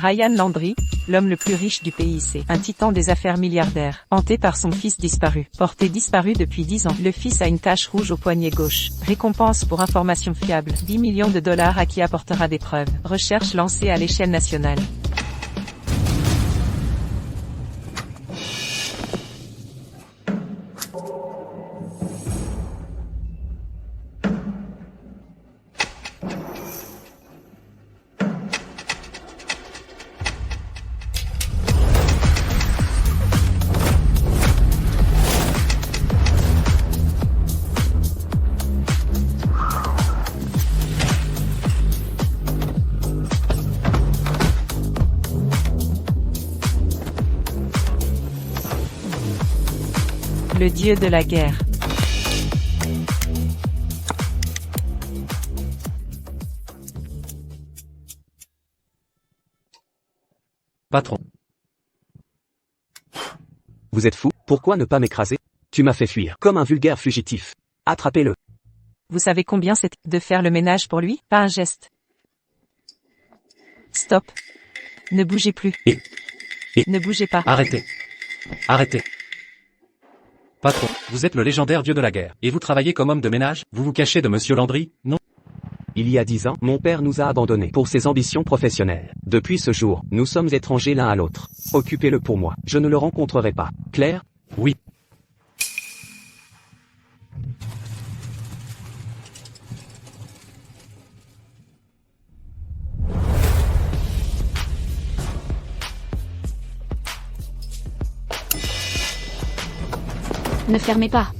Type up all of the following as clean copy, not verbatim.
Ryan Landry, l'homme le plus riche du PIC, un titan des affaires milliardaires, hanté par son fils disparu. Porté disparu depuis 10 ans, le fils a une tache rouge au poignet gauche. Récompense pour information fiable, 10 millions de dollars à qui apportera des preuves. Recherche lancée à l'échelle nationale. Le dieu de la guerre. Patron. Vous êtes fou? Pourquoi ne pas m'écraser? Tu m'as fait fuir comme un vulgaire fugitif. Attrapez-le. Vous savez combien c'est de faire le ménage pour lui? Pas un geste. Stop. Ne bougez plus. Et Ne bougez pas. Arrêtez. Arrêtez. Patron, vous êtes le légendaire dieu de la guerre. Et vous travaillez comme homme de ménage? Vous vous cachez de Monsieur Landry? Non? Il y a 10 ans, mon père nous a abandonnés pour ses ambitions professionnelles. Depuis ce jour, nous sommes étrangers l'un à l'autre. Occupez-le pour moi. Je ne le rencontrerai pas. Clair? Oui. Ne fermez pas.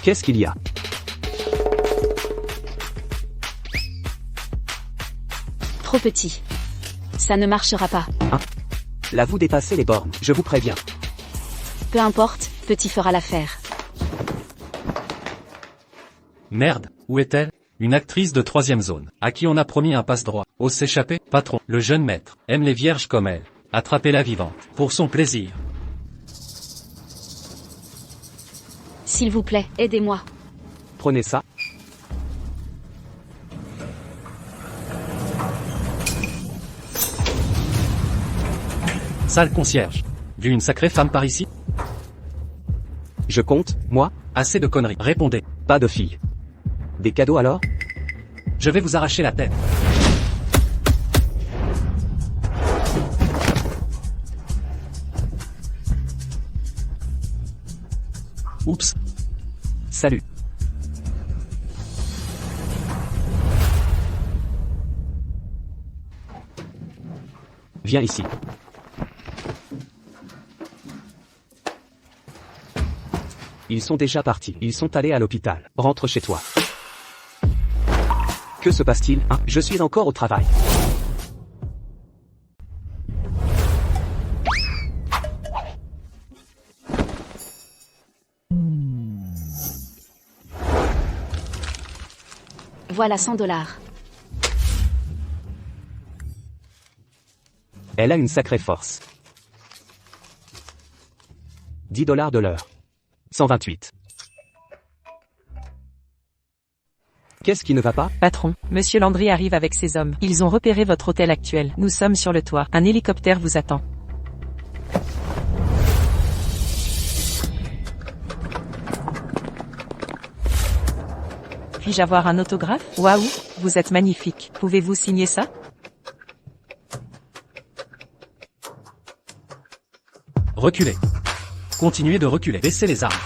Qu'est-ce qu'il y a? Trop petit. Ça ne marchera pas. Là vous dépassez les bornes, je vous préviens. Peu importe, petit fera l'affaire. Merde, où est-elle? Une actrice de 3e zone, à qui on a promis un passe-droit. Ose s'échapper? Patron, le jeune maître, aime les vierges comme elle. Attrapez-la vivante, pour son plaisir. S'il vous plaît, aidez-moi. Prenez ça. Sale concierge. Vu une sacrée femme par ici? Je compte, moi? Assez de conneries. Répondez. Pas de fille. Des cadeaux alors? Je vais vous arracher la tête. Oups. Salut. Viens ici. Ils sont déjà partis. Ils sont allés à l'hôpital. Rentre chez toi. Que se passe-t-il, hein? Je suis encore au travail. Voilà 100 dollars. Elle a une sacrée force. 10 dollars de l'heure. 128. Qu'est-ce qui ne va pas? Patron, Monsieur Landry arrive avec ses hommes. Ils ont repéré votre hôtel actuel. Nous sommes sur le toit. Un hélicoptère vous attend. Puis-je avoir un autographe? Waouh, vous êtes magnifique. Pouvez-vous signer ça? Reculez. Continuez de reculer. Baissez les armes.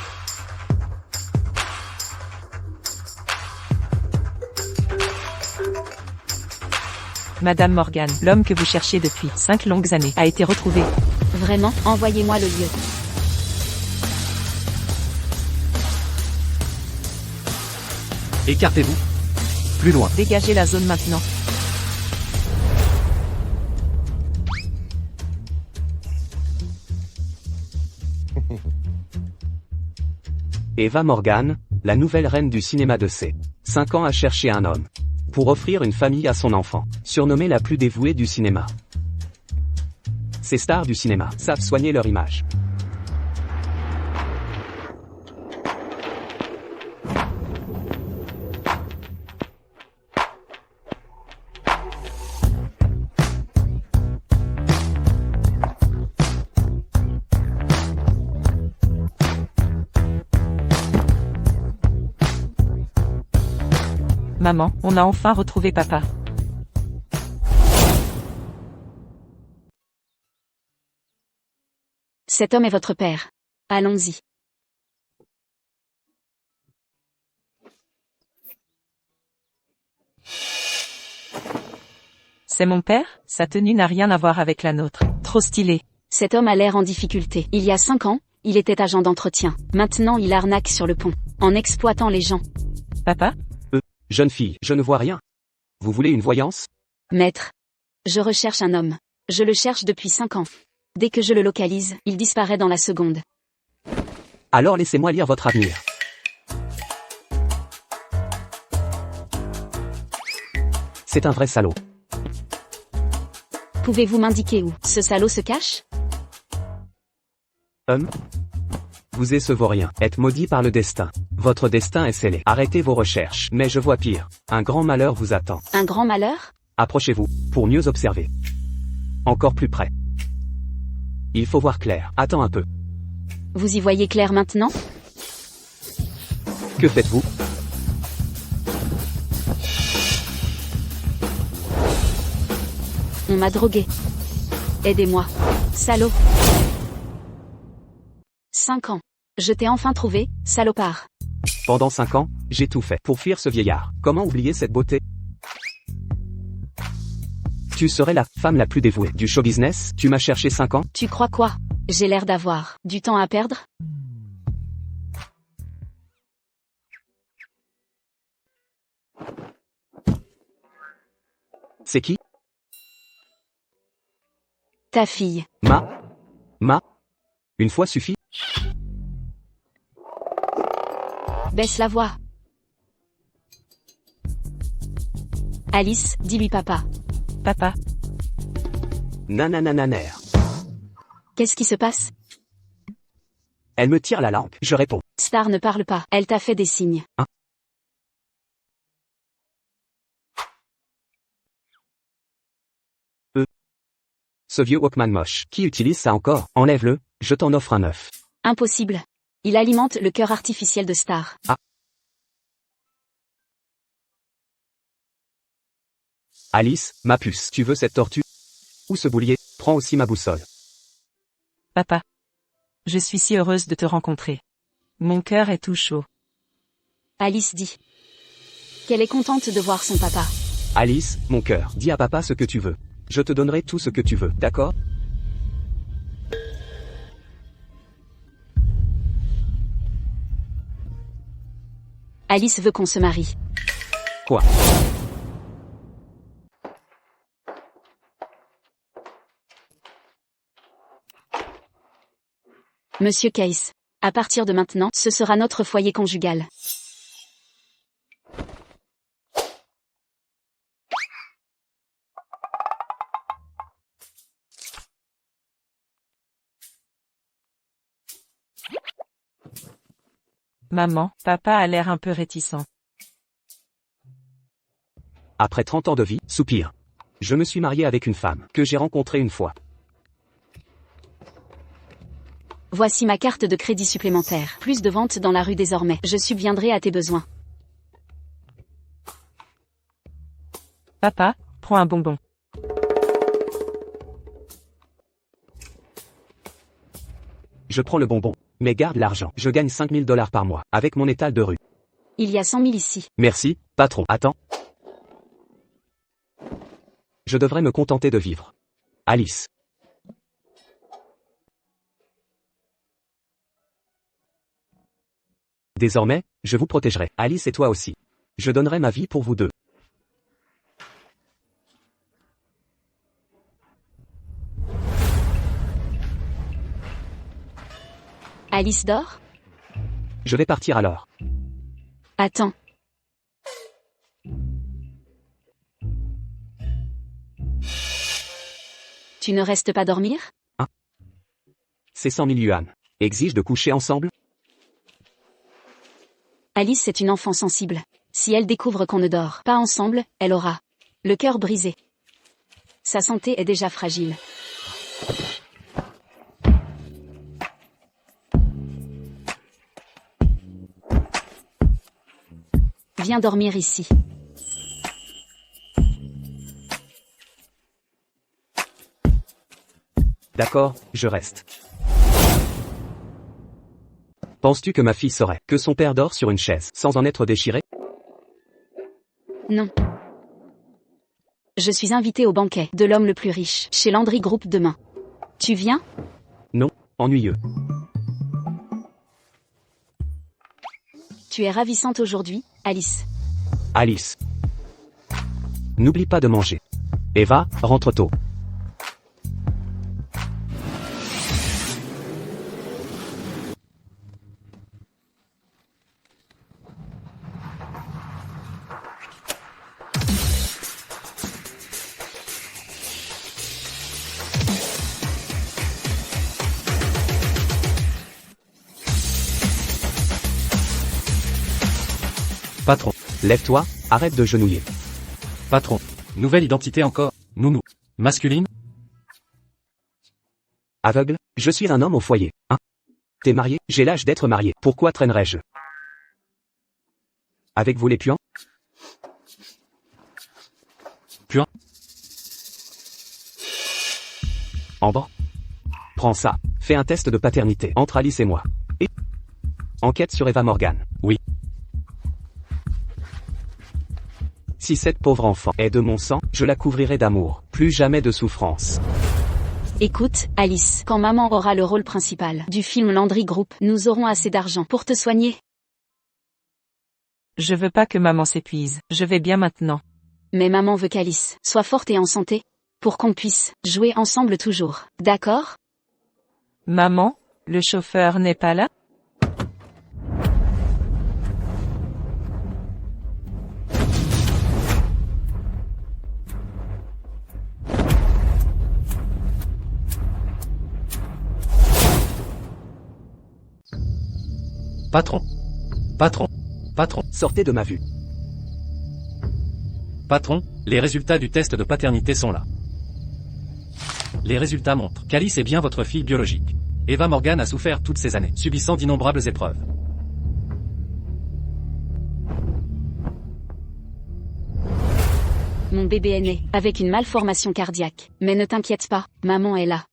Madame Morgan, l'homme que vous cherchiez depuis 5 longues années, a été retrouvé. Vraiment, envoyez-moi le lieu. Écartez-vous. Plus loin. Dégagez la zone maintenant. Eva Morgan, la nouvelle reine du cinéma de ses 5 ans a cherché un homme pour offrir une famille à son enfant, surnommée la plus dévouée du cinéma. Ces stars du cinéma savent soigner leur image. Maman, on a enfin retrouvé papa. Cet homme est votre père. Allons-y. C'est mon père? Sa tenue n'a rien à voir avec la nôtre. Trop stylé. Cet homme a l'air en difficulté. Il y a 5 ans, il était agent d'entretien. Maintenant il arnaque sur le pont, en exploitant les gens. Papa? Jeune fille, je ne vois rien. Vous voulez une voyance? Maître. Je recherche un homme. Je le cherche depuis 5 ans. Dès que je le localise, il disparaît dans la seconde. Alors laissez-moi lire votre avenir. C'est un vrai salaud. Pouvez-vous m'indiquer où ce salaud se cache? Vous Écevorien, êtes maudit par le destin. Votre destin est scellé. Arrêtez vos recherches. Mais je vois pire. Un grand malheur vous attend. Un grand malheur? Approchez-vous, pour mieux observer. Encore plus près. Il faut voir clair. Attends un peu. Vous y voyez clair maintenant? Que faites-vous? On m'a drogué. Aidez-moi. Salaud. 5 ans. Je t'ai enfin trouvé, salopard. Pendant 5 ans, j'ai tout fait pour fuir ce vieillard. Comment oublier cette beauté? Tu serais la femme la plus dévouée du show business. Tu m'as cherché 5 ans? Tu crois quoi? J'ai l'air d'avoir du temps à perdre? C'est qui? Ta fille. Ma? Une fois suffit? Baisse la voix. Alice, dis-lui papa. Papa? Nananananer. Qu'est-ce qui se passe? Elle me tire la langue. Je réponds. Star ne parle pas. Elle t'a fait des signes. Ce vieux Walkman moche. Qui utilise ça encore? Enlève-le, je t'en offre un neuf. Impossible. Il alimente le cœur artificiel de Star. Alice, ma puce, tu veux cette tortue? Ou ce boulier? Prends aussi ma boussole. Papa? Je suis si heureuse de te rencontrer. Mon cœur est tout chaud. Alice dit qu'elle est contente de voir son papa. Alice, mon cœur, dis à papa ce que tu veux. Je te donnerai tout ce que tu veux, d'accord? Alice veut qu'on se marie. Quoi? Monsieur Case. À partir de maintenant, ce sera notre foyer conjugal. Maman, papa a l'air un peu réticent. Après 30 ans de vie, soupir. Je me suis marié avec une femme que j'ai rencontrée une fois. Voici ma carte de crédit supplémentaire. Plus de ventes dans la rue désormais. Je subviendrai à tes besoins. Papa, prends un bonbon. Je prends le bonbon. Mais garde l'argent. Je gagne 5000 $ par mois, avec mon étal de rue. Il y a 100 000 ici. Merci, patron. Attends. Je devrais me contenter de vivre. Alice. Désormais, je vous protégerai. Alice et toi aussi. Je donnerai ma vie pour vous deux. Alice dort? Je vais partir alors. Attends. Tu ne restes pas dormir? C'est 100 000 yuan. Exige de coucher ensemble? Alice est une enfant sensible. Si elle découvre qu'on ne dort pas ensemble, elle aura le cœur brisé. Sa santé est déjà fragile. Viens dormir ici. D'accord, je reste. Penses-tu que ma fille saurait que son père dort sur une chaise sans en être déchiré? Non. Je suis invité au banquet de l'homme le plus riche, chez Landry Group demain. Tu viens? Non, ennuyeux. Tu es ravissante aujourd'hui, Alice. Alice. N'oublie pas de manger. Eva, rentre tôt. Patron. Lève-toi, arrête de genouiller. Patron. Nouvelle identité encore. Nounou. Masculine? Aveugle, je suis un homme au foyer, hein? T'es marié? J'ai l'âge d'être marié. Pourquoi traînerais-je avec vous les puants? Puants? Ambre? Prends ça. Fais un test de paternité entre Alice et moi. Et enquête sur Eva Morgan. Oui. Si cette pauvre enfant est de mon sang, je la couvrirai d'amour. Plus jamais de souffrance. Écoute, Alice, quand maman aura le rôle principal du film Landry Group, nous aurons assez d'argent pour te soigner. Je veux pas que maman s'épuise. Je vais bien maintenant. Mais maman veut qu'Alice soit forte et en santé, pour qu'on puisse jouer ensemble toujours. D'accord? Maman, le chauffeur n'est pas là? Patron. Patron. Patron. Sortez de ma vue. Patron, les résultats du test de paternité sont là. Les résultats montrent qu'Alice est bien votre fille biologique. Eva Morgan a souffert toutes ces années, subissant d'innombrables épreuves. Mon bébé est né, avec une malformation cardiaque. Mais ne t'inquiète pas, maman est là.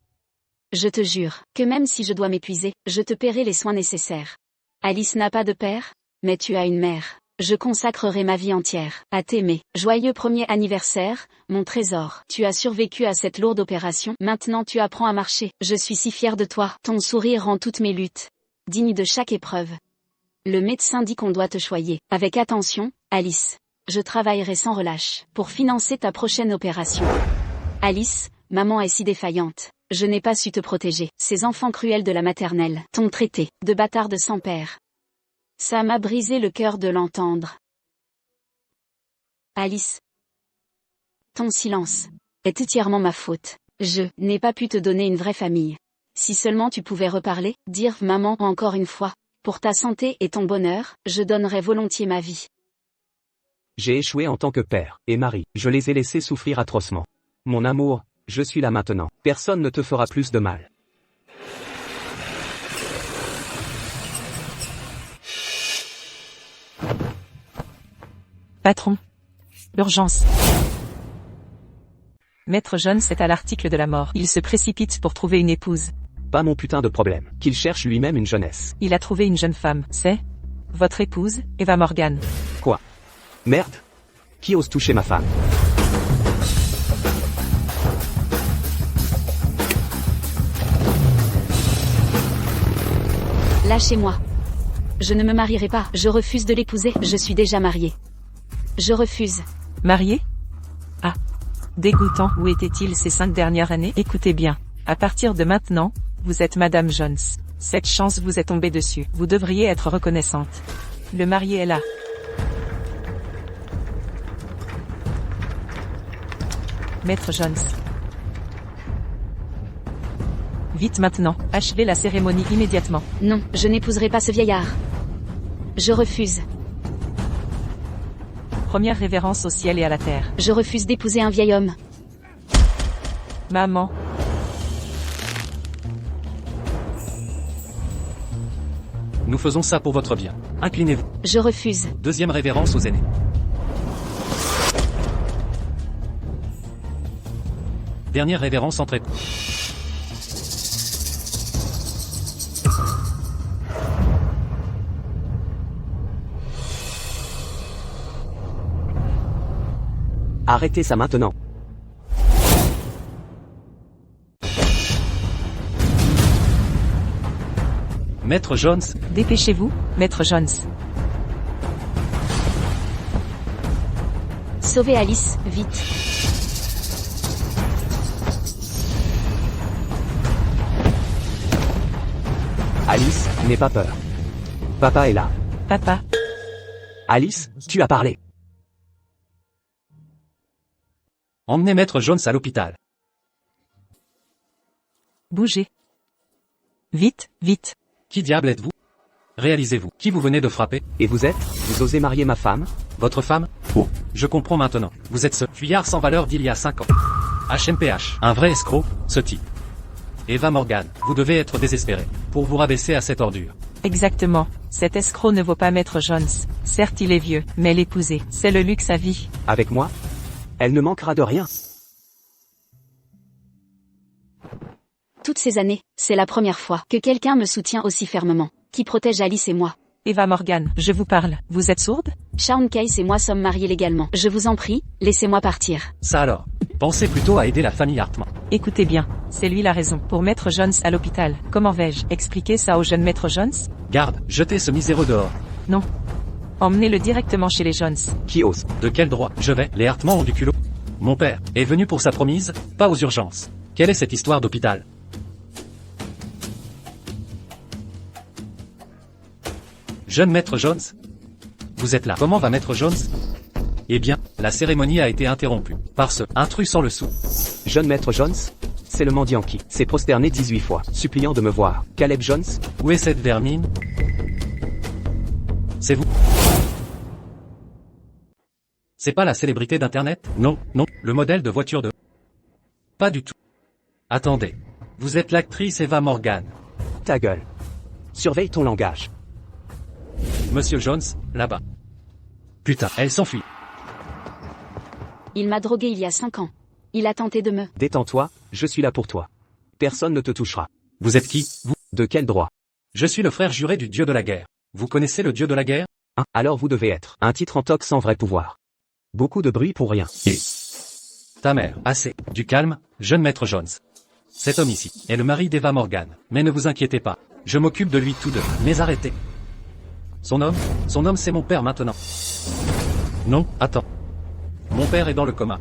Je te jure, que même si je dois m'épuiser, je te paierai les soins nécessaires. Alice n'a pas de père, mais tu as une mère. Je consacrerai ma vie entière à t'aimer. Joyeux premier anniversaire, mon trésor. Tu as survécu à cette lourde opération. Maintenant tu apprends à marcher. Je suis si fière de toi. Ton sourire rend toutes mes luttes dignes de chaque épreuve. Le médecin dit qu'on doit te choyer. Avec attention, Alice. Je travaillerai sans relâche pour financer ta prochaine opération. Alice, maman est si défaillante. Je n'ai pas su te protéger. Ces enfants cruels de la maternelle t'ont traité de bâtarde sans père. Ça m'a brisé le cœur de l'entendre. Alice. Ton silence est entièrement ma faute. Je n'ai pas pu te donner une vraie famille. Si seulement tu pouvais reparler, dire maman encore une fois. Pour ta santé et ton bonheur, je donnerais volontiers ma vie. J'ai échoué en tant que père et mari. Je les ai laissés souffrir atrocement. Mon amour, je suis là maintenant. Personne ne te fera plus de mal. Patron. Urgence. Maître Jones est à l'article de la mort. Il se précipite pour trouver une épouse. Pas mon putain de problème. Qu'il cherche lui-même une jeunesse. Il a trouvé une jeune femme. C'est votre épouse, Eva Morgan. Quoi? Merde. Qui ose toucher ma femme? Lâchez-moi. Je ne me marierai pas. Je refuse de l'épouser. Je suis déjà mariée. Je refuse. Marié? Ah. Dégoûtant. Où était-il ces 5 dernières années? Écoutez bien. À partir de maintenant, vous êtes Madame Jones. Cette chance vous est tombée dessus. Vous devriez être reconnaissante. Le marié est là. Maître Jones. Vite maintenant. Achevez la cérémonie immédiatement. Non, je n'épouserai pas ce vieillard. Je refuse. Première révérence au ciel et à la terre. Je refuse d'épouser un vieil homme. Maman. Nous faisons ça pour votre bien. Inclinez-vous. Je refuse. Deuxième révérence aux aînés. Dernière révérence entre époux. Arrêtez ça maintenant. Maître Jones, Dépêchez-vous, Maître Jones. Sauvez Alice, vite. Alice, n'aie pas peur. Papa est là. Papa, Alice, tu as parlé. emmenez Maître Jones à l'hôpital. bougez. Vite, vite. Qui diable êtes-vous? Réalisez-vous, qui vous venez de frapper? Et vous êtes? Vous osez marier ma femme? Votre femme? Oh, je comprends maintenant. Vous êtes ce fuyard sans valeur d'il y a 5 ans. HMPH, un vrai escroc, ce type. Eva Morgan, vous devez être désespéré pour vous rabaisser à cette ordure. Exactement. Cet escroc ne vaut pas Maître Jones. Certes il est vieux, mais l'épouser, c'est le luxe à vie. Avec moi? Elle ne manquera de rien. Toutes ces années, c'est la première fois que quelqu'un me soutient aussi fermement, qui protège Alice et moi. Eva Morgan, je vous parle. Vous êtes sourde? Shawn Case et moi sommes mariés légalement. Je vous en prie, laissez-moi partir. Ça alors. Pensez plutôt à aider la famille Hartman. Écoutez bien, c'est lui la raison. Pour Maître Jones à l'hôpital, comment vais-je expliquer ça au jeune Maître Jones? Garde, jetez ce miséreux dehors. Non. Emmenez-le directement chez les Jones. Qui ose? De quel droit? Je vais, les Hartman ont du culot. Mon père est venu pour sa promise, pas aux urgences. Quelle est cette histoire d'hôpital? Jeune Maître Jones? Vous êtes là. Comment va Maître Jones? Eh bien, la cérémonie a été interrompue par ce intrus sans le sou. Jeune Maître Jones? C'est le mendiant qui s'est prosterné 18 fois, suppliant de me voir. Caleb Jones? Où est cette vermine? C'est vous? C'est pas la célébrité d'Internet? Non, non, le modèle de voiture de... Pas du tout. Attendez. Vous êtes l'actrice Eva Morgan. Ta gueule. Surveille ton langage. Monsieur Jones, là-bas. Putain, elle s'enfuit. Il m'a drogué il y a 5 ans. Il a tenté de me... Détends-toi, je suis là pour toi. Personne ne te touchera. Vous êtes qui, vous? De quel droit? Je suis le frère juré du dieu de la guerre. Vous connaissez le dieu de la guerre? Hein? Alors vous devez être un titre en toc sans vrai pouvoir. Beaucoup de bruit pour rien. Et... Ta mère, assez. Du calme, jeune Maître Jones. Cet homme ici est le mari d'Eva Morgan. Mais ne vous inquiétez pas. Je m'occupe de lui tous deux. Mais arrêtez. Son homme c'est mon père maintenant. Non, attends. Mon père est dans le coma.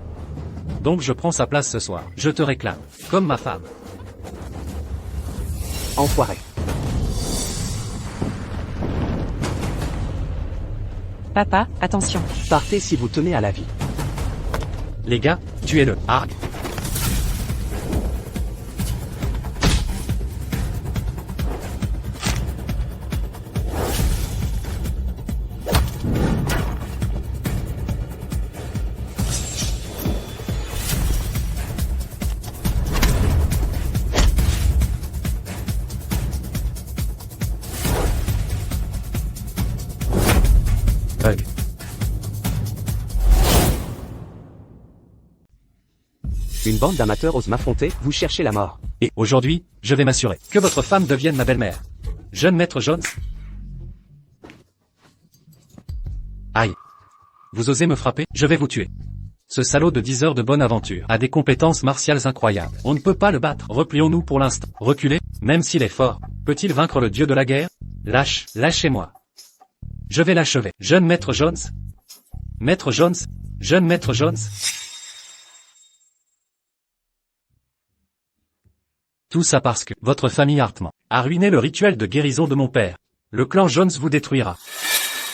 Donc je prends sa place ce soir. Je te réclame. Comme ma femme. Enfoiré. Papa, attention. Partez si vous tenez à la vie. Les gars, tuez-le. Arg. Hug. Une bande d'amateurs ose m'affronter, vous cherchez la mort. Et aujourd'hui, je vais m'assurer que votre femme devienne ma belle-mère. Jeune Maître Jones. Aïe. Vous osez me frapper? Je vais vous tuer. Ce salaud de 10 heures de bonne aventure a des compétences martiales incroyables. On ne peut pas le battre. Replions-nous pour l'instant. Reculez, même s'il est fort. Peut-il vaincre le dieu de la guerre? Lâchez-moi. Je vais l'achever. Jeune Maître Jones. Maître Jones. Jeune Maître Jones. Tout ça parce que votre famille Hartman a ruiné le rituel de guérison de mon père. Le clan Jones vous détruira.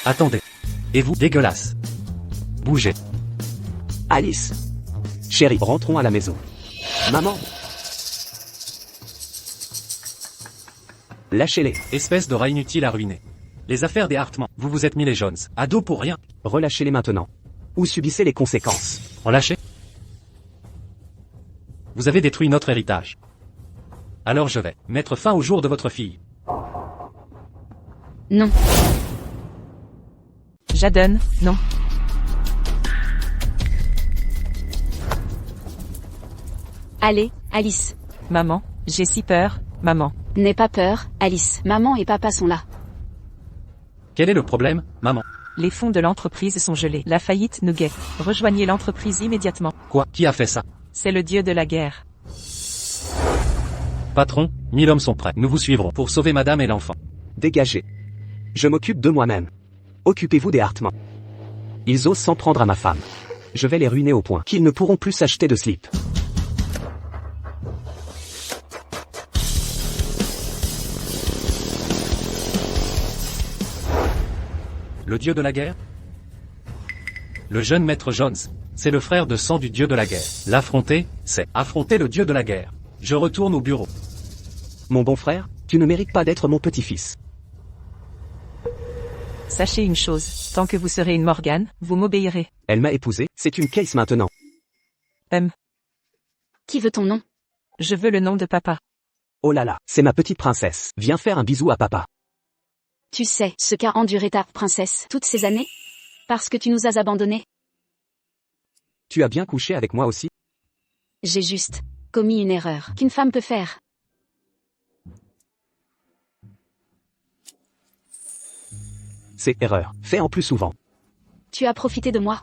Attendez. Et vous, dégueulasse. Bougez. Alice. Chérie, rentrons à la maison. Maman. Lâchez-les. Espèce de rat inutile à ruiner. Les affaires des Hartman, vous vous êtes mis les Jones à dos pour rien. Relâchez-les maintenant. Ou subissez les conséquences. Relâchez. Vous avez détruit notre héritage. Alors je vais mettre fin au jour de votre fille. Non. Jaden, non. Allez, Alice. Maman, j'ai si peur, maman. N'aie pas peur, Alice. Maman et papa sont là. Quel est le problème, maman? Les fonds de l'entreprise sont gelés. La faillite nous guette. Rejoignez l'entreprise immédiatement. Quoi? Qui a fait ça? C'est le dieu de la guerre. Patron, 1000 hommes sont prêts. Nous vous suivrons pour sauver madame et l'enfant. Dégagez. Je m'occupe de moi-même. Occupez-vous des Hartmann. Ils osent s'en prendre à ma femme. Je vais les ruiner au point qu'ils ne pourront plus s'acheter de slip. Le dieu de la guerre? Le jeune maître Jones, c'est le frère de sang du dieu de la guerre. L'affronter, c'est affronter le dieu de la guerre. Je retourne au bureau. Mon bon frère, tu ne mérites pas d'être mon petit-fils. Sachez une chose, tant que vous serez une Morgane, vous m'obéirez. Elle m'a épousé, c'est une case maintenant. Qui veut ton nom? Je veux le nom de papa. Oh là là, c'est ma petite princesse. Viens faire un bisou à papa. Tu sais ce qu'a enduré ta princesse toutes ces années? Parce que tu nous as abandonnés. Tu as bien couché avec moi aussi? J'ai juste commis une erreur qu'une femme peut faire. C'est erreur. Fais en plus souvent. Tu as profité de moi.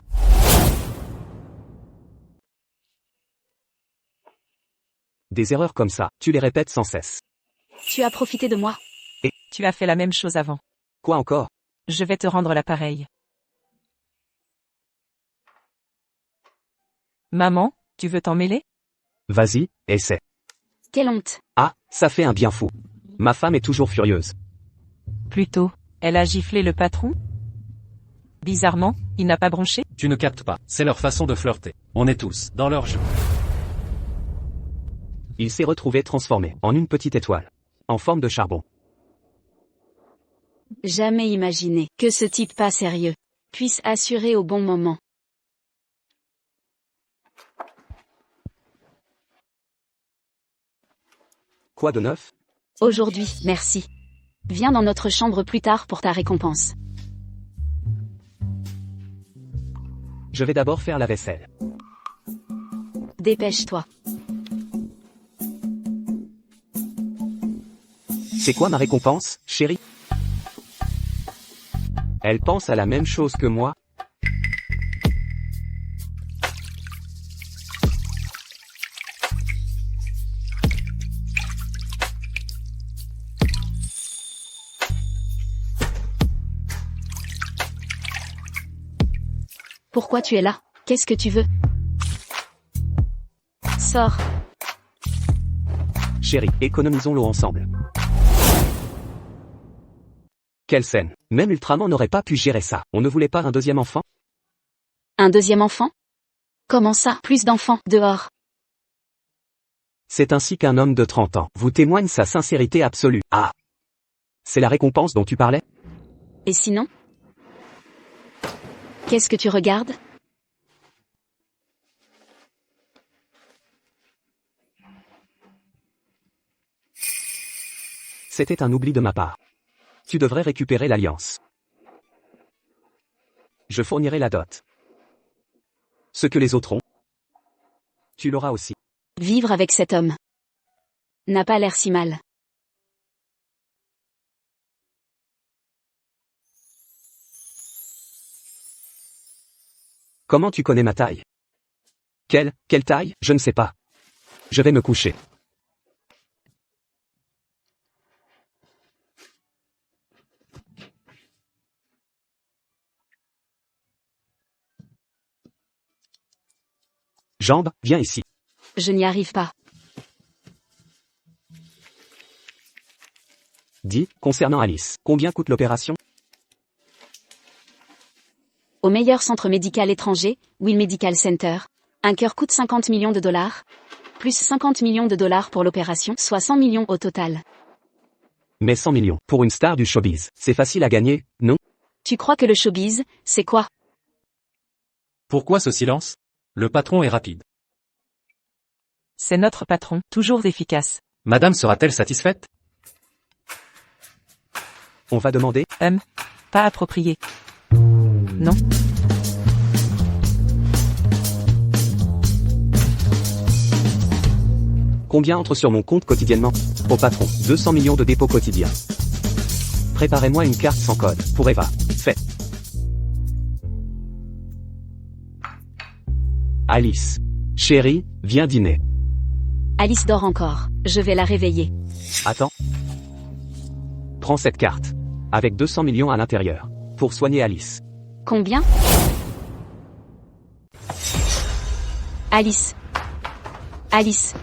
Des erreurs comme ça, tu les répètes sans cesse. Tu as profité de moi. Tu as fait la même chose avant. Quoi encore? Je vais te rendre l'appareil. Maman, tu veux t'en mêler? Vas-y, essaie. Quelle honte. Ah, ça fait un bien fou. Ma femme est toujours furieuse. Plutôt, elle a giflé le patron? Bizarrement, il n'a pas bronché? Tu ne captes pas, c'est leur façon de flirter. On est tous dans leur jeu. Il s'est retrouvé transformé en une petite étoile. En forme de charbon. Jamais imaginé que ce type pas sérieux puisse assurer au bon moment. Quoi de neuf? Aujourd'hui, merci. Viens dans notre chambre plus tard pour ta récompense. Je vais d'abord faire la vaisselle. Dépêche-toi. C'est quoi ma récompense, chérie? Elle pense à la même chose que moi. Pourquoi tu es là? Qu'est-ce que tu veux? Sors. Chérie, économisons l'eau ensemble. Quelle scène. Même Ultraman n'aurait pas pu gérer ça. On ne voulait pas un deuxième enfant? Un deuxième enfant? Comment ça? Plus d'enfants, dehors. C'est ainsi qu'un homme de 30 ans vous témoigne sa sincérité absolue. Ah! C'est la récompense dont tu parlais? Et sinon? Qu'est-ce que tu regardes? C'était un oubli de ma part. Tu devrais récupérer l'alliance. Je fournirai la dot. Ce que les autres ont, tu l'auras aussi. Vivre avec cet homme n'a pas l'air si mal. Comment tu connais ma taille? Quelle taille? Je ne sais pas. Je vais me coucher. Jambe, viens ici. Je n'y arrive pas. Dis, concernant Alice, combien coûte l'opération? Au meilleur centre médical étranger, Will Medical Center, un cœur coûte 50 millions de dollars. Plus 50 millions de dollars pour l'opération, soit 100 millions au total. Mais 100 millions, pour une star du showbiz, c'est facile à gagner, non? Tu crois que le showbiz, c'est quoi? Pourquoi ce silence? Le patron est rapide. C'est notre patron, toujours efficace. Madame sera-t-elle satisfaite? On va demander? Pas approprié. Non. Combien entre sur mon compte quotidiennement? Au patron, 200 millions de dépôts quotidiens. Préparez-moi une carte sans code, pour Eva. Fait. Alice. Chérie, viens dîner. Alice dort encore. Je vais la réveiller. Attends. Prends cette carte. Avec 200 millions à l'intérieur. Pour soigner Alice. Combien? Alice. Alice.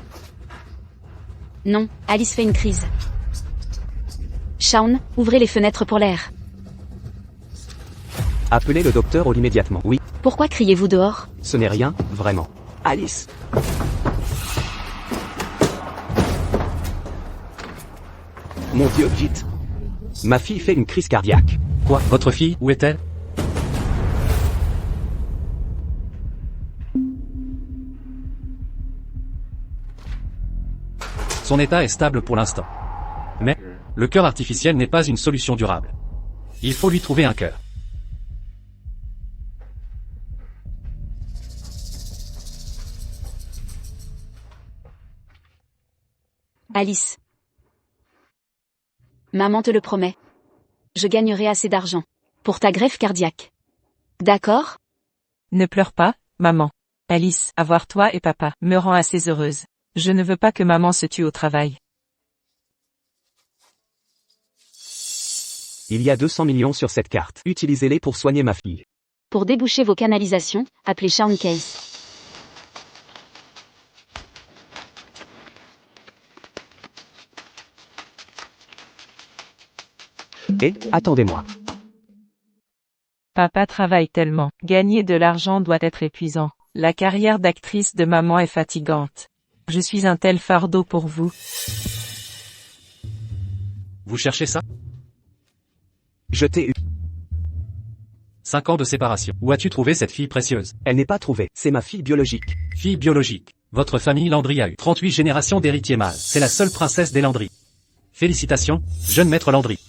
Non, Alice fait une crise. Shaun, ouvrez les fenêtres pour l'air. Appelez le docteur immédiatement. Oui, Pourquoi criez-vous dehors? ce n'est rien, vraiment. Alice. Mon Dieu, vite. Ma fille fait une crise cardiaque. Quoi? Votre fille, où est-elle? Son état est stable pour l'instant. Mais, le cœur artificiel n'est pas une solution durable. Il faut lui trouver un cœur. Alice. Maman te le promet. Je gagnerai assez d'argent. Pour ta greffe cardiaque. D'accord? Ne pleure pas, maman. Alice, avoir toi et papa me rend assez heureuse. Je ne veux pas que maman se tue au travail. Il y a 200 millions sur cette carte. Utilisez-les pour soigner ma fille. Pour déboucher vos canalisations, appelez Shaun Case. Et, attendez-moi. Papa travaille tellement. Gagner de l'argent doit être épuisant. La carrière d'actrice de maman est fatigante. Je suis un tel fardeau pour vous. Vous cherchez ça? Je t'ai eu. 5 ans de séparation. Où as-tu trouvé cette fille précieuse? Elle n'est pas trouvée. C'est ma fille biologique. Fille biologique. Votre famille Landry a eu 38 générations d'héritiers mâles. C'est la seule princesse des Landry. Félicitations, jeune maître Landry.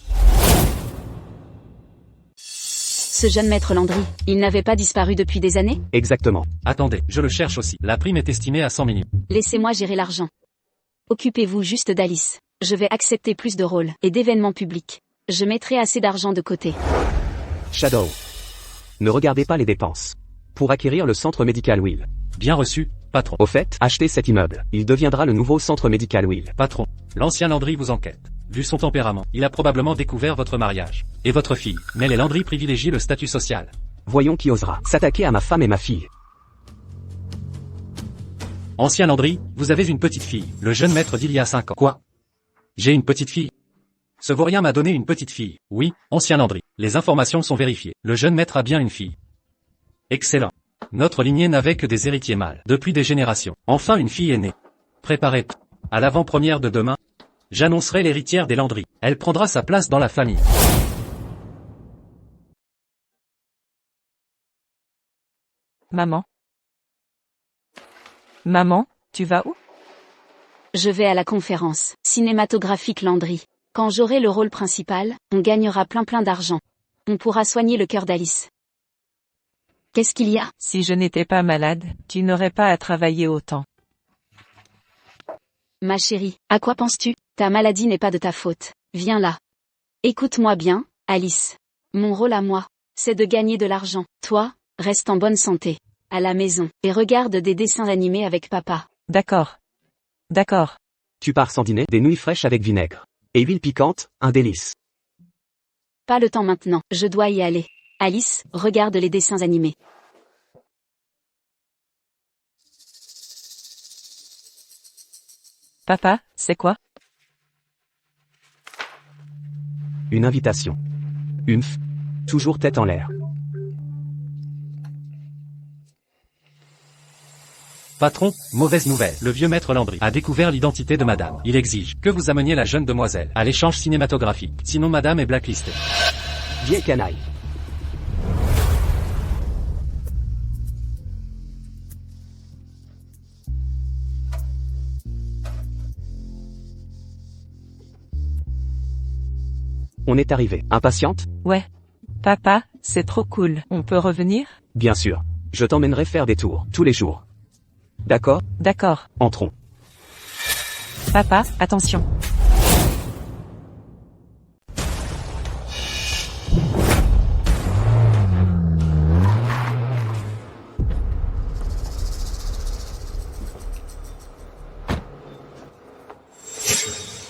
Ce jeune maître Landry, il n'avait pas disparu depuis des années? Exactement. Attendez, je le cherche aussi. La prime est estimée à 100 millions. Laissez-moi gérer l'argent. Occupez-vous juste d'Alice. Je vais accepter plus de rôles et d'événements publics. Je mettrai assez d'argent de côté. Shadow. Ne regardez pas les dépenses. Pour acquérir le centre médical Will. Bien reçu, patron. Au fait, achetez cet immeuble. Il deviendra le nouveau centre médical Will. Patron, l'ancien Landry vous enquête. Vu son tempérament, il a probablement découvert votre mariage. Et votre fille. Mais les Landry privilégient le statut social. Voyons qui osera s'attaquer à ma femme et ma fille. Ancien Landry, vous avez une petite fille. Le jeune maître d'il y a 5 ans. Quoi? J'ai une petite fille. Ce vaurien m'a donné une petite fille. Oui, ancien Landry. Les informations sont vérifiées. Le jeune maître a bien une fille. Excellent. Notre lignée n'avait que des héritiers mâles. Depuis des générations. Enfin une fille est née. Préparez. À l'avant-première de demain, j'annoncerai l'héritière des Landry. Elle prendra sa place dans la famille. Maman? Maman, tu vas où? Je vais à la conférence cinématographique Landry. Quand j'aurai le rôle principal, on gagnera plein d'argent. On pourra soigner le cœur d'Alice. Qu'est-ce qu'il y a? Si je n'étais pas malade, tu n'aurais pas à travailler autant. Ma chérie, à quoi penses-tu? Ta maladie n'est pas de ta faute. Viens là. Écoute-moi bien, Alice. Mon rôle à moi, c'est de gagner de l'argent. Toi, reste en bonne santé. À la maison. Et regarde des dessins animés avec papa. D'accord. D'accord. Tu pars sans dîner, des nouilles fraîches avec vinaigre. Et huile piquante, un délice. Pas le temps maintenant, je dois y aller. Alice, regarde les dessins animés. Papa, c'est quoi? Une invitation. Toujours tête en l'air. Patron, mauvaise nouvelle. Le vieux maître Landry a découvert l'identité de madame. Il exige que vous ameniez la jeune demoiselle à l'échange cinématographique. Sinon madame est blacklistée. Vieille canaille. On est arrivé. Impatiente? Ouais. Papa, c'est trop cool. On peut revenir? Bien sûr. Je t'emmènerai faire des tours, tous les jours. D'accord? D'accord. Entrons. Papa, attention.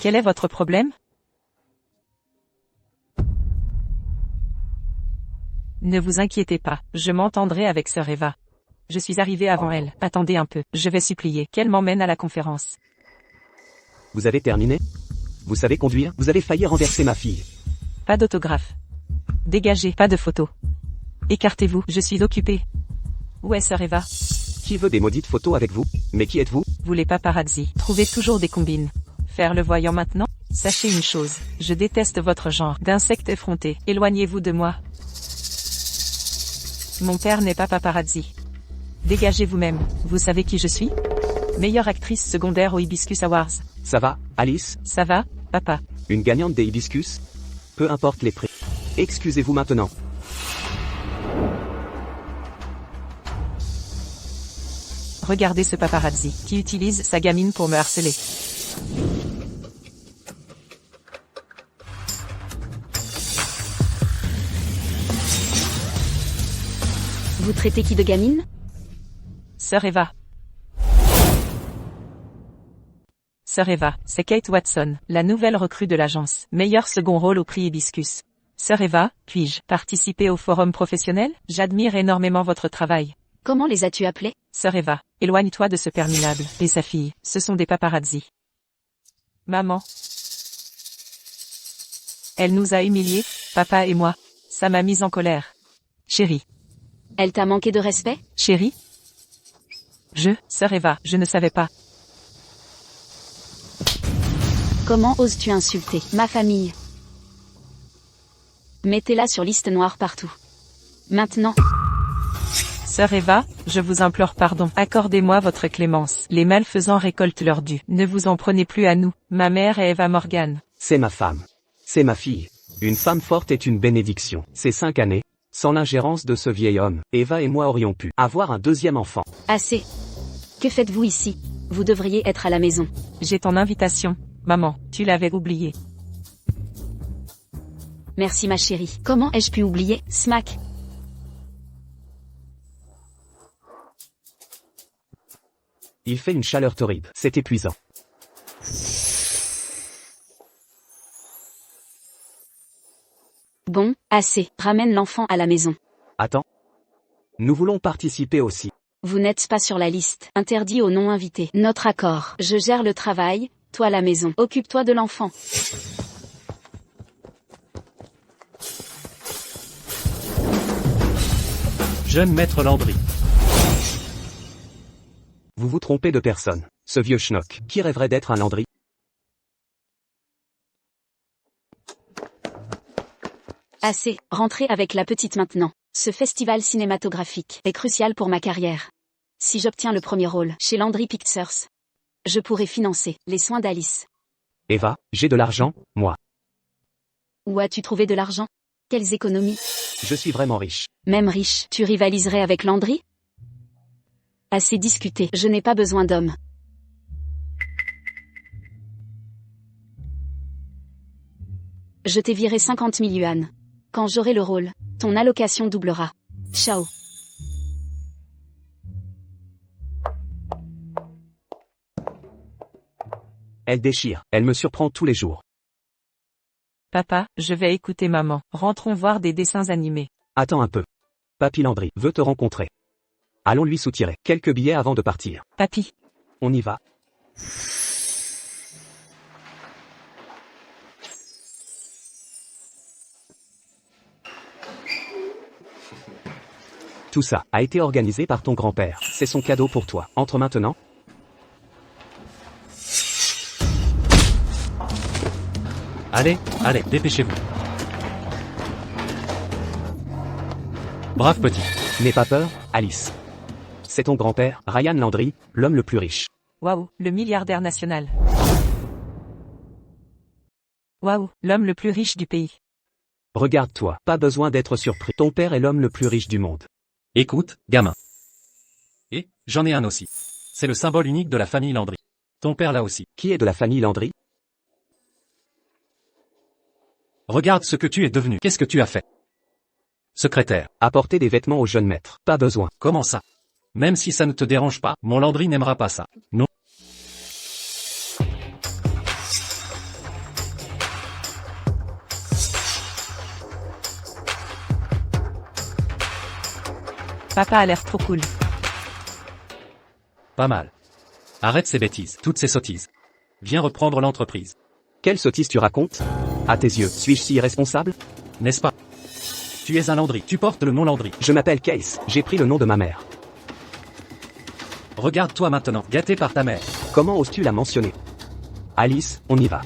Quel est votre problème? Ne vous inquiétez pas, je m'entendrai avec sœur Eva. Je suis arrivé avant elle. Attendez un peu, je vais supplier qu'elle m'emmène à la conférence. Vous avez terminé? Vous savez conduire? Vous avez failli renverser ma fille. Pas d'autographe. Dégagez, pas de photos. Écartez-vous, je suis occupé. Où est sœur Eva? Qui veut des maudites photos avec vous? Mais qui êtes-vous? Vous les paparazzi, trouvez toujours des combines. Faire le voyant maintenant? Sachez une chose, je déteste votre genre d'insecte effronté. Éloignez-vous de moi. Mon père n'est pas paparazzi. Dégagez vous-même, vous savez qui je suis? Meilleure actrice secondaire aux Hibiscus Awards. Ça va, Alice? Ça va, papa? Une gagnante des hibiscus? Peu importe les prix. Excusez-vous maintenant. Regardez ce paparazzi, qui utilise sa gamine pour me harceler. Vous traitez qui de gamine? Sœur Eva. Sœur Eva, c'est Kate Watson, la nouvelle recrue de l'agence. Meilleur second rôle au prix Hibiscus. Sœur Eva, puis-je participer au forum professionnel? J'admire énormément votre travail. Comment les as-tu appelés? Sœur Eva, éloigne-toi de ce père minable. Et sa fille, ce sont des paparazzi. Maman. Elle nous a humiliés, papa et moi. Ça m'a mise en colère. Chérie. Elle t'a manqué de respect? Chérie? Sœur Eva, je ne savais pas. Comment oses-tu insulter ma famille? Mettez-la sur liste noire partout. Maintenant. Sœur Eva, je vous implore pardon. Accordez-moi votre clémence. Les malfaisants récoltent leur dû. Ne vous en prenez plus à nous. Ma mère est Eva Morgan. C'est ma femme. C'est ma fille. Une femme forte est une bénédiction. Ces 5 années, sans l'ingérence de ce vieil homme, Eva et moi aurions pu avoir un deuxième enfant. Assez. Que faites-vous ici? Vous devriez être à la maison. J'ai ton invitation. Maman, tu l'avais oubliée. Merci ma chérie. Comment ai-je pu oublier? Smack. Il fait une chaleur torride. C'est épuisant. Bon, assez. Ramène l'enfant à la maison. Attends. Nous voulons participer aussi. Vous n'êtes pas sur la liste. Interdit aux non-invités. Notre accord. Je gère le travail, toi la maison. Occupe-toi de l'enfant. Jeune maître Landry. Vous vous trompez de personne. Ce vieux schnock. Qui rêverait d'être un Landry? Assez. Rentrez avec la petite maintenant. Ce festival cinématographique est crucial pour ma carrière. Si j'obtiens le premier rôle chez Landry Pictures, je pourrai financer les soins d'Alice. Eva, j'ai de l'argent, moi. Où as-tu trouvé de l'argent? Quelles économies? Je suis vraiment riche. Même riche, tu rivaliserais avec Landry? Assez discuté, je n'ai pas besoin d'hommes. Je t'ai viré 50 000 yuan. Quand j'aurai le rôle, ton allocation doublera. Ciao. Elle déchire. Elle me surprend tous les jours. Papa, je vais écouter maman. Rentrons voir des dessins animés. Attends un peu. Papy Landry veut te rencontrer. Allons lui soutirer quelques billets avant de partir. Papy. On y va. Tout ça a été organisé par ton grand-père. C'est son cadeau pour toi. Entre maintenant. Allez, dépêchez-vous. Brave petit. N'aie pas peur, Alice. C'est ton grand-père, Ryan Landry, l'homme le plus riche. Waouh, le milliardaire national. Waouh, l'homme le plus riche du pays. Regarde-toi, pas besoin d'être surpris. Ton père est l'homme le plus riche du monde. Écoute, gamin. Et, j'en ai un aussi. C'est le symbole unique de la famille Landry. Ton père là aussi. Qui est de la famille Landry? Regarde ce que tu es devenu. Qu'est-ce que tu as fait? Secrétaire. Apporter des vêtements au jeune maître. Pas besoin. Comment ça? Même si ça ne te dérange pas, mon Landry n'aimera pas ça. Non. Papa a l'air trop cool. Pas mal. Arrête ces bêtises, toutes ces sottises. Viens reprendre l'entreprise. Quelle sottise tu racontes? À tes yeux, suis-je si irresponsable? N'est-ce pas? Tu es un Landry, tu portes le nom Landry. Je m'appelle Case, j'ai pris le nom de ma mère. Regarde-toi maintenant, gâté par ta mère. Comment oses-tu la mentionner? Alice, on y va.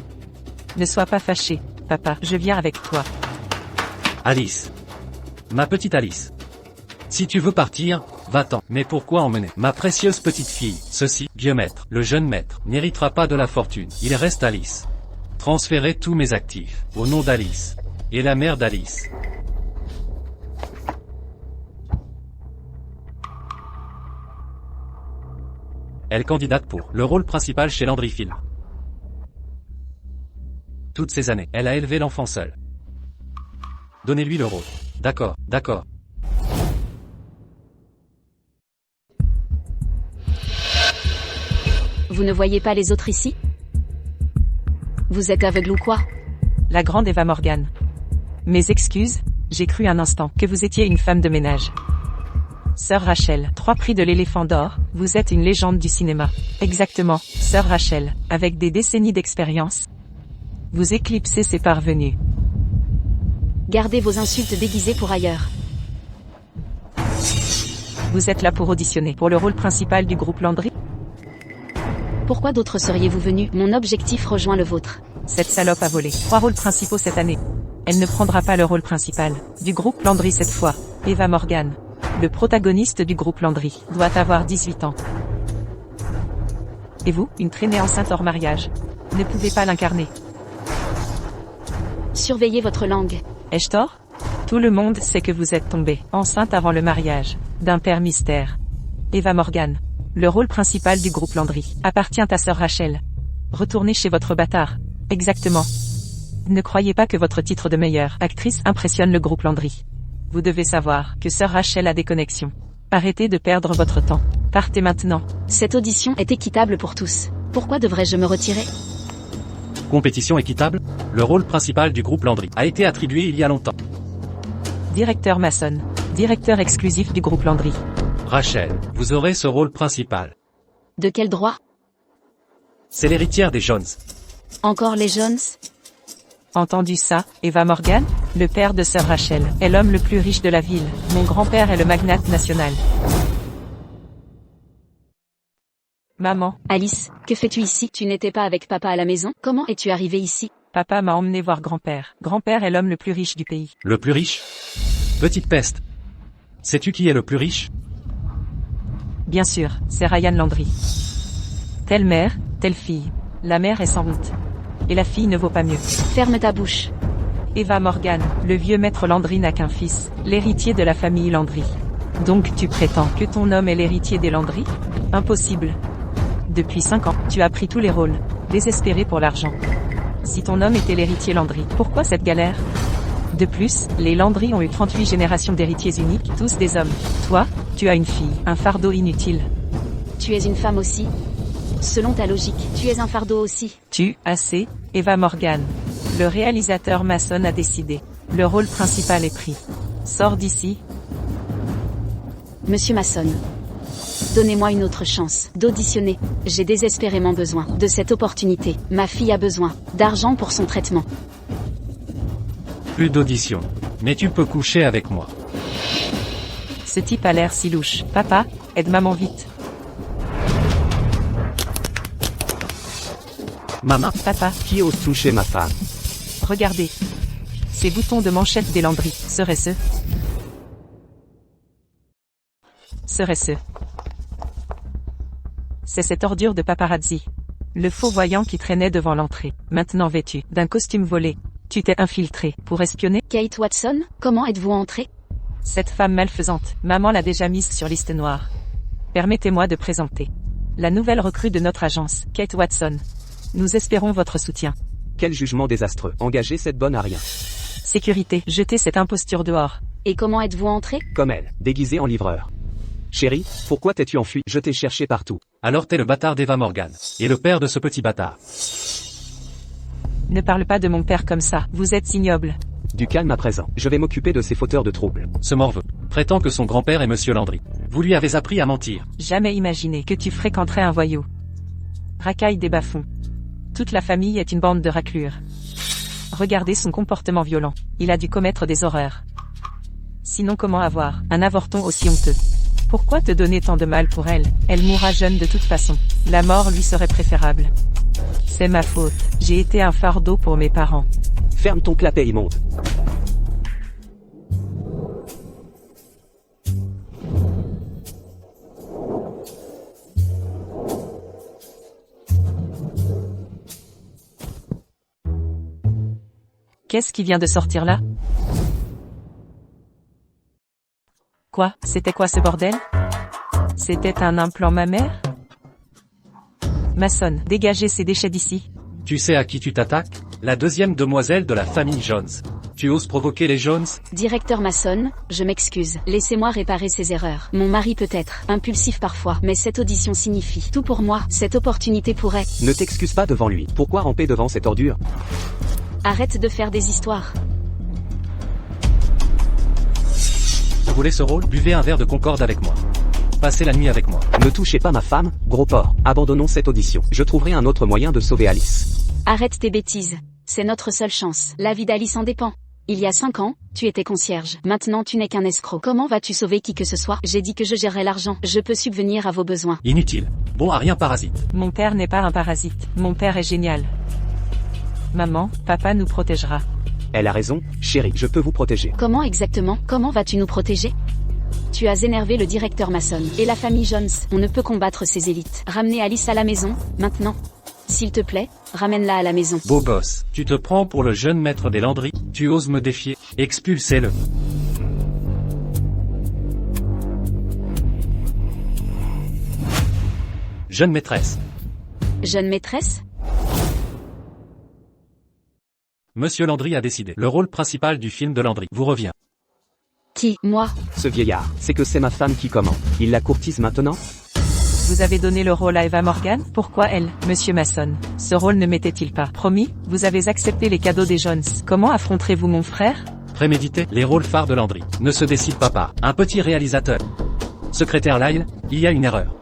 Ne sois pas fâché, papa, je viens avec toi. Alice. Ma petite Alice. Si tu veux partir, va-t'en. Mais pourquoi emmener ma précieuse petite fille? Ceci, vieux maître, le jeune maître, n'héritera pas de la fortune. Il reste Alice. Transférez tous mes actifs, au nom d'Alice. Et la mère d'Alice. Elle candidate pour le rôle principal chez Landry Film. Toutes ces années, elle a élevé l'enfant seule. Donnez-lui le rôle. D'accord, d'accord. Vous ne voyez pas les autres ici? Vous êtes aveugle ou quoi? La grande Eva Morgan. Mes excuses, j'ai cru un instant que vous étiez une femme de ménage. Sœur Rachel, 3 prix de l'éléphant d'or, vous êtes une légende du cinéma. Exactement, Sœur Rachel, avec des décennies d'expérience. Vous éclipsez ses parvenus. Gardez vos insultes déguisées pour ailleurs. Vous êtes là pour auditionner pour le rôle principal du groupe Landry? Pourquoi d'autres seriez-vous venus? Mon objectif rejoint le vôtre. Cette salope a volé 3 rôles principaux cette année. Elle ne prendra pas le rôle principal du groupe Landry cette fois. Eva Morgan, le protagoniste du groupe Landry, doit avoir 18 ans. Et vous, une traînée enceinte hors mariage, ne pouvez pas l'incarner. Surveillez votre langue. Ai-je tort? Tout le monde sait que vous êtes tombée enceinte avant le mariage d'un père mystère. Eva Morgan, le rôle principal du groupe Landry, appartient à Sœur Rachel. Retournez chez votre bâtard. Exactement. Ne croyez pas que votre titre de meilleure actrice impressionne le groupe Landry. Vous devez savoir que Sœur Rachel a des connexions. Arrêtez de perdre votre temps. Partez maintenant. Cette audition est équitable pour tous. Pourquoi devrais-je me retirer? Compétition équitable? Le rôle principal du groupe Landry a été attribué il y a longtemps. Directeur Mason, directeur exclusif du groupe Landry. Rachel, vous aurez ce rôle principal. De quel droit? C'est l'héritière des Jones. Encore les Jones? Entendu ça, Eva Morgan, le père de Sœur Rachel, est l'homme le plus riche de la ville. Mon grand-père est le magnate national. Maman, Alice, que fais-tu ici? Tu n'étais pas avec papa à la maison? Comment es-tu arrivée ici? papa m'a emmené voir grand-père. Grand-père est l'homme le plus riche du pays. Le plus riche? Petite peste. Sais-tu qui est le plus riche? Bien sûr, c'est Ryan Landry. Telle mère, telle fille. La mère est sans honte. Et la fille ne vaut pas mieux. Ferme ta bouche. Eva Morgan, le vieux maître Landry n'a qu'un fils, l'héritier de la famille Landry. Donc tu prétends que ton homme est l'héritier des Landry? Impossible. Depuis 5 ans, tu as pris tous les rôles, désespéré pour l'argent. Si ton homme était l'héritier Landry, pourquoi cette galère? De plus, les Landry ont eu 38 générations d'héritiers uniques, tous des hommes. Toi, tu as une fille, un fardeau inutile. Tu es une femme aussi? Selon ta logique, tu es un fardeau aussi. Assez, Eva Morgan. Le réalisateur Mason a décidé. Le rôle principal est pris. Sors d'ici. Monsieur Mason. Donnez-moi une autre chance d'auditionner. J'ai désespérément besoin de cette opportunité. Ma fille a besoin d'argent pour son traitement. Plus d'audition. Mais tu peux coucher avec moi. Ce type a l'air si louche. Papa, aide maman vite. Maman, Papa, qui ose toucher ma femme? regardez. Ces boutons de manchette des Landry, serait-ce? Serait-ce? C'est cette ordure de paparazzi. Le faux voyant qui traînait devant l'entrée, maintenant vêtu d'un costume volé. Tu t'es infiltré pour espionner? Kate Watson, comment êtes-vous entrée? Cette femme malfaisante, maman l'a déjà mise sur liste noire. Permettez-moi de présenter la nouvelle recrue de notre agence, Kate Watson. Nous espérons votre soutien. Quel jugement désastreux. Engager cette bonne à rien. Sécurité, jetez cette imposture dehors. Et comment êtes-vous entrée? Comme elle, déguisée en livreur. Chérie, pourquoi t'es-tu enfui? Je t'ai cherché partout. Alors t'es le bâtard d'Eva Morgan. Et le père de ce petit bâtard. Ne parle pas de mon père comme ça, vous êtes ignoble. Du calme à présent. Je vais m'occuper de ces fauteurs de troubles. Ce morveux. prétend que son grand-père est Monsieur Landry. Vous lui avez appris à mentir. Jamais imaginé que tu fréquenterais un voyou. Racaille des bas-fonds. Toute la famille est une bande de raclures. Regardez son comportement violent. Il a dû commettre des horreurs. Sinon comment avoir un avorton aussi honteux? Pourquoi te donner tant de mal pour elle? Elle mourra jeune de toute façon. La mort lui serait préférable. C'est ma faute. J'ai été un fardeau pour mes parents. Ferme ton clapet immonde. Qu'est-ce qui vient de sortir là? Quoi? C'était quoi ce bordel? C'était un implant mammaire? Mason, dégagez ces déchets d'ici. Tu sais à qui tu t'attaques? La deuxième demoiselle de la famille Jones. Tu oses provoquer les Jones? Directeur Mason, je m'excuse. Laissez-moi réparer ces erreurs. Mon mari peut être impulsif parfois, mais cette audition signifie tout pour moi. Cette opportunité pourrait... Ne t'excuse pas devant lui. Pourquoi ramper devant cette ordure? Arrête de faire des histoires. Vous voulez ce rôle? Buvez un verre de Concorde avec moi. Passez la nuit avec moi. Ne touchez pas ma femme, gros porc. Abandonnons cette audition. Je trouverai un autre moyen de sauver Alice. Arrête tes bêtises. C'est notre seule chance. La vie d'Alice en dépend. Il y a 5 ans, tu étais concierge. Maintenant tu n'es qu'un escroc. Comment vas-tu sauver qui que ce soit? J'ai dit que je gérerais l'argent. Je peux subvenir à vos besoins. Inutile. Bon à rien parasite. Mon père n'est pas un parasite. Mon père est génial. Maman, papa nous protégera. Elle a raison, chérie, je peux vous protéger. Comment exactement? Comment vas-tu nous protéger? Tu as énervé le directeur Mason et la famille Jones. On ne peut combattre ces élites. Ramenez Alice à la maison, maintenant. S'il te plaît, ramène-la à la maison. Beau gosse. Tu te prends pour le jeune maître des Landry? Tu oses me défier? Expulsez-le. Jeune maîtresse. Jeune maîtresse? Monsieur Landry a décidé. Le rôle principal du film de Landry vous revient. Qui? Moi? Ce vieillard, c'est que c'est ma femme qui commande. Il la courtise maintenant? Vous avez donné le rôle à Eva Morgan? Pourquoi elle, Monsieur Mason? Ce rôle ne m'était-il pas promis? Vous avez accepté les cadeaux des Jones. Comment affronterez-vous mon frère? Prémédité, les rôles phares de Landry ne se décident pas par un petit réalisateur. Secrétaire Lyle, il y a une erreur.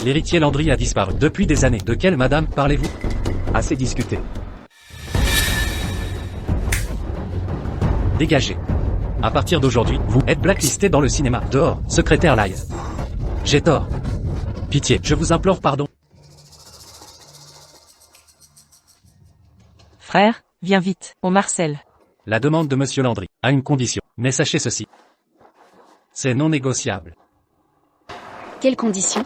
L'héritier Landry a disparu depuis des années. De quelle madame parlez-vous? Assez discuté. Dégagez. À partir d'aujourd'hui, vous êtes blacklisté dans le cinéma. Dehors, secrétaire Lyle. J'ai tort. Pitié, je vous implore pardon. Frère, viens vite, on Marcel. La demande de Monsieur Landry a une condition. Mais sachez ceci. C'est non négociable. Quelles conditions?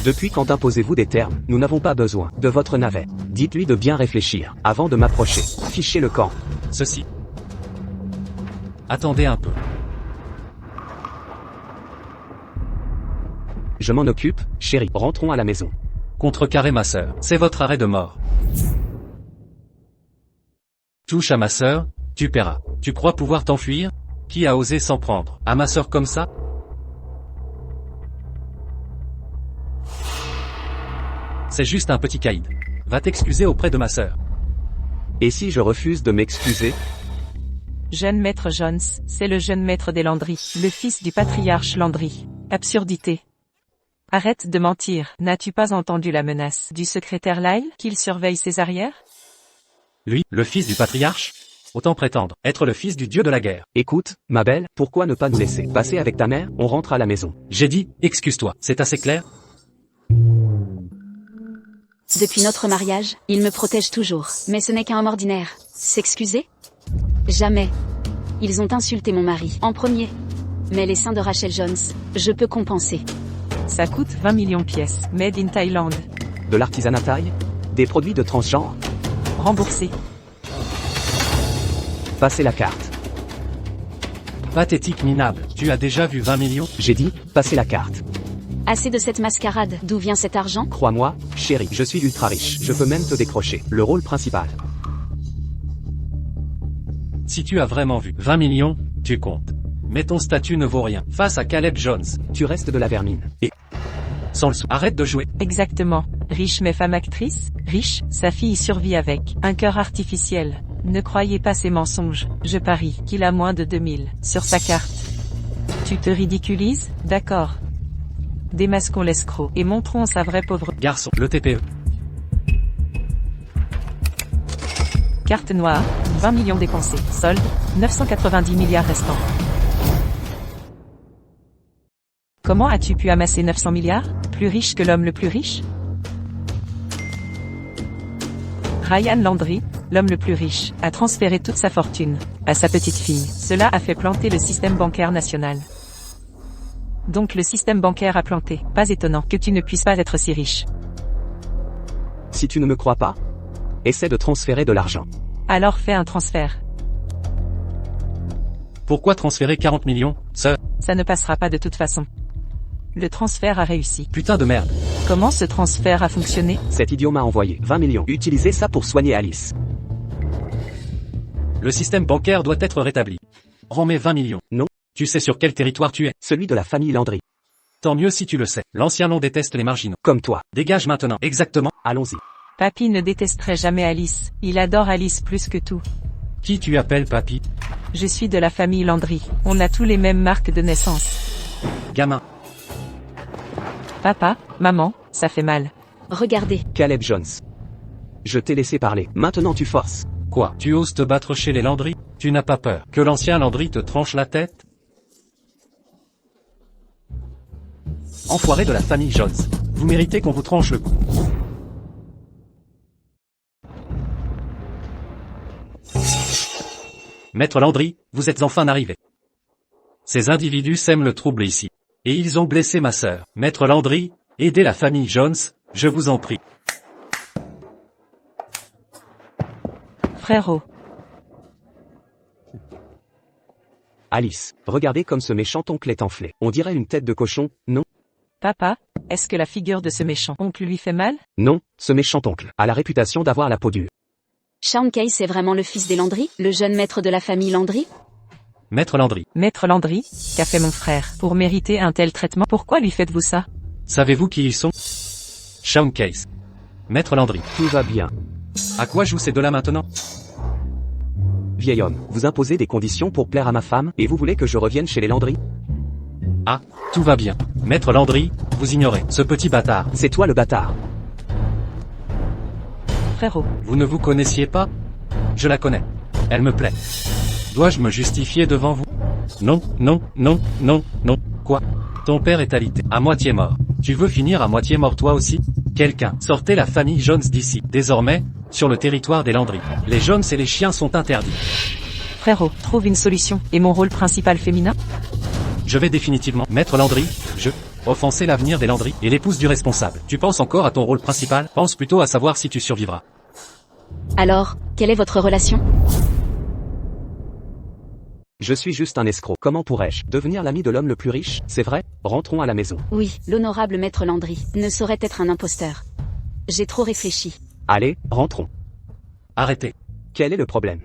Depuis quand imposez-vous des termes? Nous n'avons pas besoin de votre navet. Dites-lui de bien réfléchir avant de m'approcher. Fichez le camp. Ceci. Attendez un peu. Je m'en occupe, chérie. Rentrons à la maison. Contrecarré ma sœur. C'est votre arrêt de mort. Touche à ma sœur, tu paieras. Tu crois pouvoir t'enfuir? Qui a osé s'en prendre à ma sœur comme ça? C'est juste un petit caïd. Va t'excuser auprès de ma sœur. Et si je refuse de m'excuser? Jeune maître Jones, c'est le jeune maître des Landry, le fils du patriarche Landry. Absurdité. Arrête de mentir. N'as-tu pas entendu la menace du secrétaire Lyle qu'il surveille ses arrières? Lui, le fils du patriarche? Autant prétendre être le fils du dieu de la guerre. Écoute, ma belle, pourquoi ne pas nous laisser passer avec ta mère? On rentre à la maison. J'ai dit, excuse-toi, c'est assez clair? Depuis notre mariage, il me protège toujours. Mais ce n'est qu'un homme ordinaire. S'excuser? Jamais. Ils ont insulté mon mari, en premier. Mais les seins de Rachel Jones, je peux compenser. Ça coûte 20 millions de pièces, made in Thaïlande. De l'artisanat thaï? Des produits de transgenre? Remboursé. Passez la carte. Pathétique minable. Tu as déjà vu 20 millions? J'ai dit, passez la carte. Assez de cette mascarade. D'où vient cet argent? Crois-moi, chérie, je suis ultra riche. Je peux même te décrocher le rôle principal. Si tu as vraiment vu 20 millions, tu comptes. Mais ton statut ne vaut rien. Face à Caleb Jones. Tu restes de la vermine. Et sans le sou. Arrête de jouer. Exactement. Riche mais femme actrice? Riche, sa fille survit avec un cœur artificiel. Ne croyez pas ces mensonges. Je parie qu'il a moins de 2000 sur sa carte. Tu te ridiculises? D'accord. Démasquons l'escroc et montrons sa vraie pauvre. Garçon, le TPE. Carte noire, 20 millions dépensés. Solde, 990 milliards restants. Comment as-tu pu amasser 900 milliards? Plus riche que l'homme le plus riche? Ryan Landry, l'homme le plus riche, a transféré toute sa fortune à sa petite fille. Cela a fait planter le système bancaire national. Donc le système bancaire a planté. Pas étonnant que tu ne puisses pas être si riche. Si tu ne me crois pas, essaie de transférer de l'argent. Alors fais un transfert. Pourquoi transférer 40 millions, sir? Ça ne passera pas de toute façon. Le transfert a réussi. Putain de merde. Comment ce transfert a fonctionné? Cet idiot m'a envoyé 20 millions. Utilisez ça pour soigner Alice. Le système bancaire doit être rétabli. Rends-moi 20 millions. Non. Tu sais sur quel territoire tu es? Celui de la famille Landry. Tant mieux si tu le sais. L'ancien nom déteste les marginaux. Comme toi. Dégage maintenant. Exactement. Allons-y. Papy ne détesterait jamais Alice. Il adore Alice plus que tout. Qui tu appelles papy? Je suis de la famille Landry. On a tous les mêmes marques de naissance. Gamin. Papa, maman, ça fait mal. Regardez. Caleb Jones. Je t'ai laissé parler. Maintenant tu forces. Quoi? Tu oses te battre chez les Landry? Tu n'as pas peur que l'ancien Landry te tranche la tête? Enfoiré de la famille Jones. Vous méritez qu'on vous tranche le cou. Maître Landry, vous êtes enfin arrivé. Ces individus sèment le trouble ici. Et ils ont blessé ma sœur. Maître Landry, aidez la famille Jones, je vous en prie. Frérot. Alice, regardez comme ce méchant oncle est enflé. On dirait une tête de cochon, non? Papa, est-ce que la figure de ce méchant oncle lui fait mal? Non, ce méchant oncle a la réputation d'avoir la peau dure. Sean Case est vraiment le fils des Landry, le jeune maître de la famille Landry? Maître Landry, Maître Landry, qu'a fait mon frère pour mériter un tel traitement? Pourquoi lui faites-vous ça? savez-vous qui ils sont? Sean Case. Maître Landry, Tout va bien. à quoi jouent ces deux-là maintenant? Vieil homme, vous imposez des conditions pour plaire à ma femme, et vous voulez que je revienne chez les Landry? Ah, tout va bien. Maître Landry, vous ignorez, ce petit bâtard. C'est toi le bâtard. Frérot. Vous ne vous connaissiez pas? Je la connais. Elle me plaît. Dois-je me justifier devant vous? Non, non, non, non, non. Quoi? Ton père est alité, à moitié mort. Tu veux finir à moitié mort toi aussi? Quelqu'un, sortez la famille Jones d'ici. Désormais, sur le territoire des Landry, les Jones et les chiens sont interdits. Frérot, trouve une solution. Et mon rôle principal féminin? Je vais définitivement, Maître Landry, offenser l'avenir des Landry et l'épouse du responsable. Tu penses encore à ton rôle principal? Pense plutôt à savoir si tu survivras. Alors, quelle est votre relation? Je suis juste un escroc. Comment pourrais-je devenir l'ami de l'homme le plus riche? C'est vrai? Rentrons à la maison. Oui, l'honorable maître Landry ne saurait être un imposteur. J'ai trop réfléchi. Allez, rentrons. Arrêtez. Quel est le problème?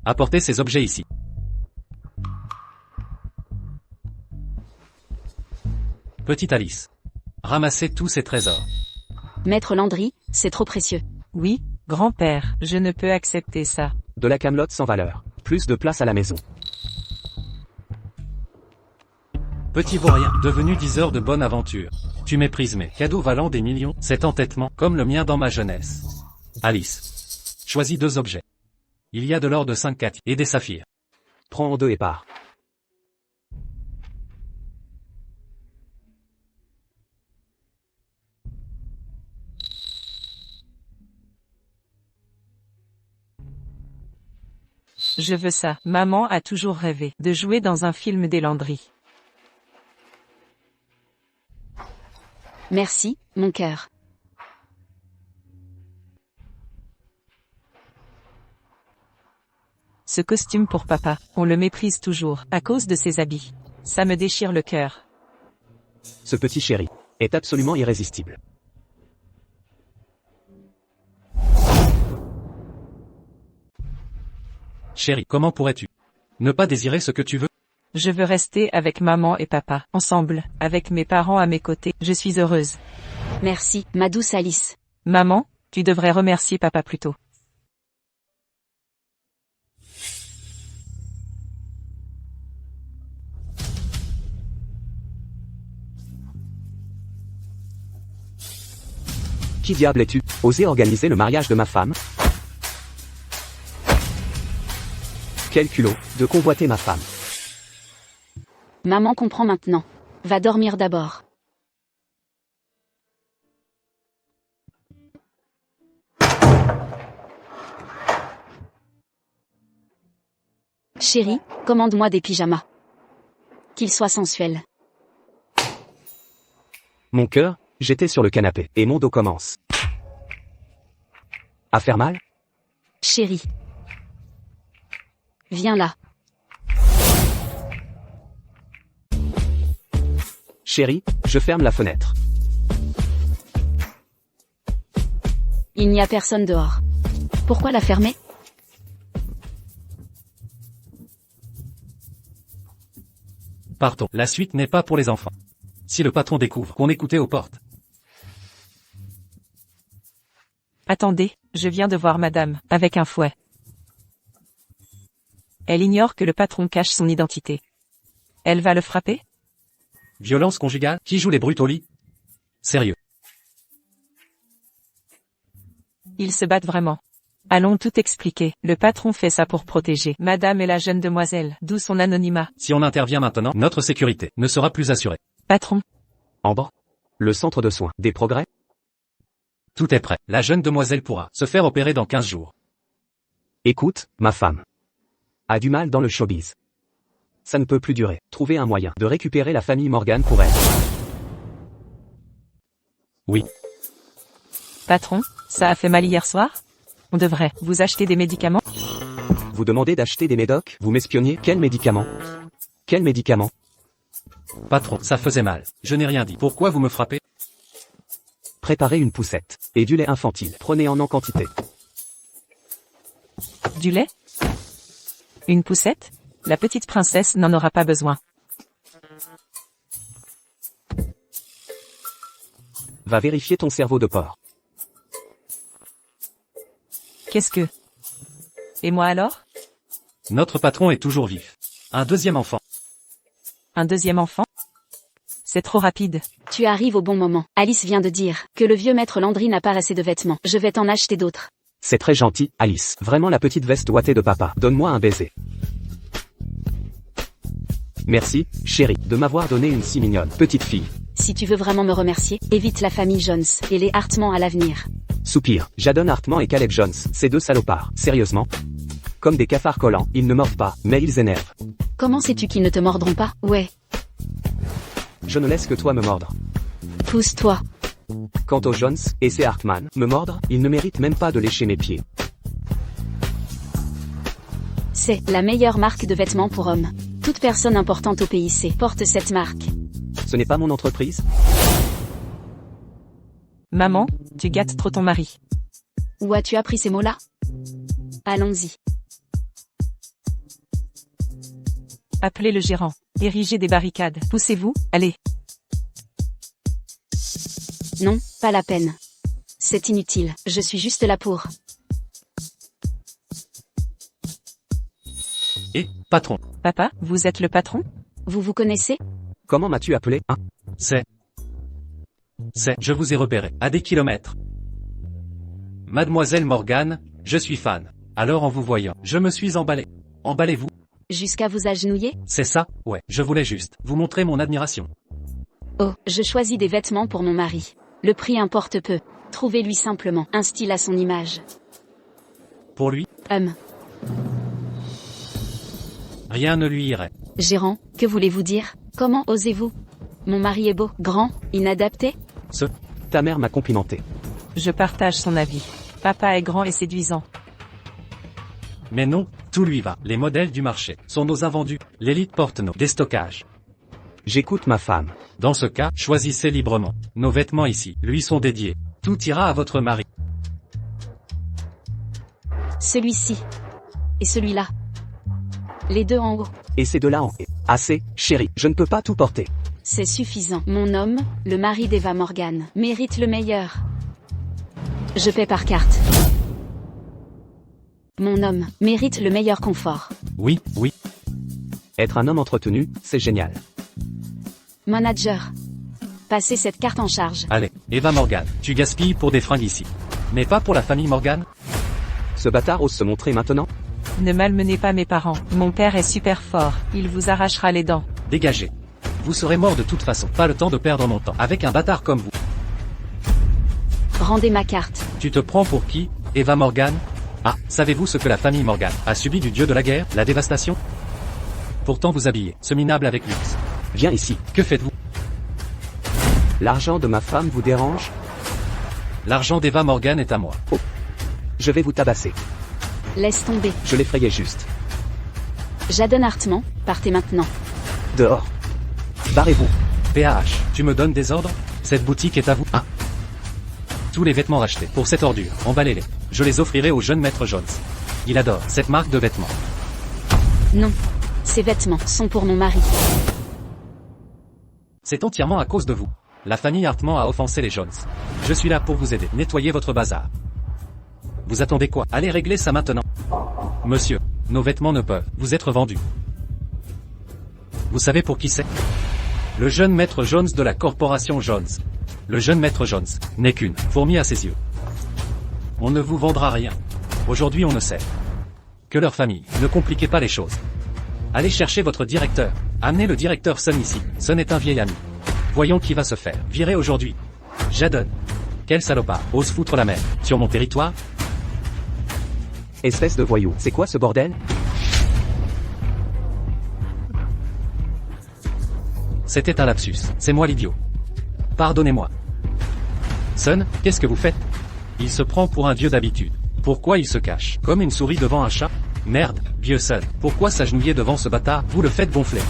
Apportez ces objets ici. Petite Alice. Ramassez tous ces trésors. Maître Landry, c'est trop précieux. Oui, grand-père, je ne peux accepter ça. De la camelote sans valeur. Plus de place à la maison. Petit vaurien, devenu diseur de bonne aventure. Tu méprises mes cadeaux valant des millions, cet entêtement, comme le mien dans ma jeunesse. Alice. Choisis 2 objets. Il y a de l'or de 5 cat et des saphirs. Prends en 2 et pars. Je veux ça. Maman a toujours rêvé de jouer dans un film des Landry. Merci, mon cœur. Ce costume pour papa, on le méprise toujours, à cause de ses habits. Ça me déchire le cœur. Ce petit chéri est absolument irrésistible. Chérie, comment pourrais-tu ne pas désirer ce que tu veux? Je veux rester avec maman et papa, ensemble, avec mes parents à mes côtés. Je suis heureuse. Merci, ma douce Alice. Maman, tu devrais remercier papa plus tôt. Qui diable es-tu? Oser organiser le mariage de ma femme? Quel culot, de convoiter ma femme. Maman comprend maintenant. Va dormir d'abord. Chérie, commande-moi des pyjamas. Qu'ils soient sensuels. Mon cœur, j'étais sur le canapé, et mon dos commence à faire mal? Chérie. Viens là. Chérie, je ferme la fenêtre. Il n'y a personne dehors. Pourquoi la fermer? Partons. La suite n'est pas pour les enfants. Si le patron découvre qu'on écoutait aux portes. Attendez, je viens de voir madame, avec un fouet. Elle ignore que le patron cache son identité. Elle va le frapper? Violence conjugale? Qui joue les brutes au lit? Sérieux. Ils se battent vraiment. Allons tout expliquer. Le patron fait ça pour protéger madame et la jeune demoiselle, d'où son anonymat. Si on intervient maintenant, notre sécurité ne sera plus assurée. Patron, Ambre? Le centre de soins, des progrès? Tout est prêt. La jeune demoiselle pourra se faire opérer dans 15 jours. Écoute, ma femme a du mal dans le showbiz. Ça ne peut plus durer. Trouver un moyen de récupérer la famille Morgan pour elle. Oui. patron, ça a fait mal hier soir? On devrait vous acheter des médicaments? Vous demandez d'acheter des médocs? Vous m'espionniez? Quel médicament? Quel médicament? Patron, ça faisait mal. Je n'ai rien dit. Pourquoi vous me frappez? Préparez une poussette. Et du lait infantile. Prenez en quantité. Du lait? Une poussette? La petite princesse n'en aura pas besoin. Va vérifier ton cerveau de porc. Qu'est-ce que... Et moi alors? Notre patron est toujours vif. Un deuxième enfant. Un deuxième enfant? C'est trop rapide. Tu arrives au bon moment. Alice vient de dire que le vieux maître Landry n'a pas assez de vêtements. Je vais t'en acheter d'autres. C'est très gentil, Alice. Vraiment la petite veste ouatée de papa. Donne-moi un baiser. Merci, chérie, de m'avoir donné une si mignonne petite fille. Si tu veux vraiment me remercier, évite la famille Jones et les Hartman à l'avenir. Soupir. Jadon Hartman et Caleb Jones, ces deux salopards. Sérieusement? Comme des cafards collants, ils ne mordent pas, mais ils énervent. Comment sais-tu qu'ils ne te mordront pas? Ouais. Je ne laisse que toi me mordre. Pousse-toi. Quant aux Jones, et ces Hartman, me mordre, ils ne méritent même pas de lécher mes pieds. C'est la meilleure marque de vêtements pour hommes. Toute personne importante au PIC porte cette marque. Ce n'est pas mon entreprise? Maman, tu gâtes trop ton mari. Où as-tu appris ces mots-là? Allons-y. Appelez le gérant. Érigez des barricades. Poussez-vous, allez. Non, pas la peine. C'est inutile, je suis juste là pour... Et, patron. Papa, vous êtes le patron? Vous vous connaissez? Comment m'as-tu appelé, hein? C'est, je vous ai repéré, à des kilomètres. Mademoiselle Morgan, je suis fan. Alors en vous voyant, je me suis emballé. Emballez-vous? Jusqu'à vous agenouiller? C'est ça, ouais, je voulais juste vous montrer mon admiration. Oh, je choisis des vêtements pour mon mari. Le prix importe peu. Trouvez-lui simplement un style à son image. Pour lui, rien ne lui irait. Gérant, que voulez-vous dire? Comment osez-vous? Mon mari est beau, grand, inadapté? Ta mère m'a complimenté. Je partage son avis. Papa est grand et séduisant. Mais non, tout lui va. Les modèles du marché sont nos invendus. L'élite porte nos déstockages. J'écoute ma femme. Dans ce cas, choisissez librement. Nos vêtements ici lui sont dédiés. Tout ira à votre mari. Celui-ci. Et celui-là. Les deux en haut. Et ces deux-là en haut. Assez, chérie, je ne peux pas tout porter. C'est suffisant. Mon homme, le mari d'Eva Morgan, mérite le meilleur. Je paie par carte. Mon homme mérite le meilleur confort. Oui. Être un homme entretenu, c'est génial. Manager. Passez cette carte en charge. Allez, Eva Morgan, tu gaspilles pour des fringues ici. Mais pas pour la famille Morgan? Ce bâtard ose se montrer maintenant? Ne malmenez pas mes parents. Mon père est super fort. Il vous arrachera les dents. Dégagez. Vous serez mort de toute façon. Pas le temps de perdre mon temps avec un bâtard comme vous. Rendez ma carte. Tu te prends pour qui, Eva Morgan? Ah, savez-vous ce que la famille Morgan a subi du dieu de la guerre, la dévastation? Pourtant vous habillez, ce minable avec luxe. Viens ici. Que faites-vous? L'argent de ma femme vous dérange? L'argent d'Eva Morgan est à moi. Je vais vous tabasser. Laisse tomber. Je l'effrayais juste. Jadon Hartman, partez maintenant. Dehors. Barrez-vous. PAH, tu me donnes des ordres? Cette boutique est à vous. Ah. Tous les vêtements rachetés pour cette ordure, emballez-les. Je les offrirai au jeune maître Jones. Il adore cette marque de vêtements. Non. Ces vêtements sont pour mon mari. C'est entièrement à cause de vous. La famille Hartman a offensé les Jones. Je suis là pour vous aider. Nettoyez votre bazar. Vous attendez quoi? Allez régler ça maintenant. Monsieur, nos vêtements ne peuvent vous être vendus. Vous savez pour qui c'est? Le jeune maître Jones de la corporation Jones. Le jeune maître Jones n'est qu'une fourmi à ses yeux. On ne vous vendra rien. Aujourd'hui on ne sait que leur famille. Ne compliquez pas les choses. Allez chercher votre directeur. Amenez le directeur Sun ici. Sun est un vieil ami. Voyons qui va se faire virer aujourd'hui. Jadon. Quel salopard ose foutre la merde sur mon territoire? Espèce de voyou. C'est quoi ce bordel? C'était un lapsus. C'est moi l'idiot. Pardonnez-moi. Sun, qu'est-ce que vous faites? Il se prend pour un dieu d'habitude. Pourquoi il se cache comme une souris devant un chat? Merde, vieux Sun. Pourquoi s'agenouiller devant ce bâtard? Vous le faites gonfler.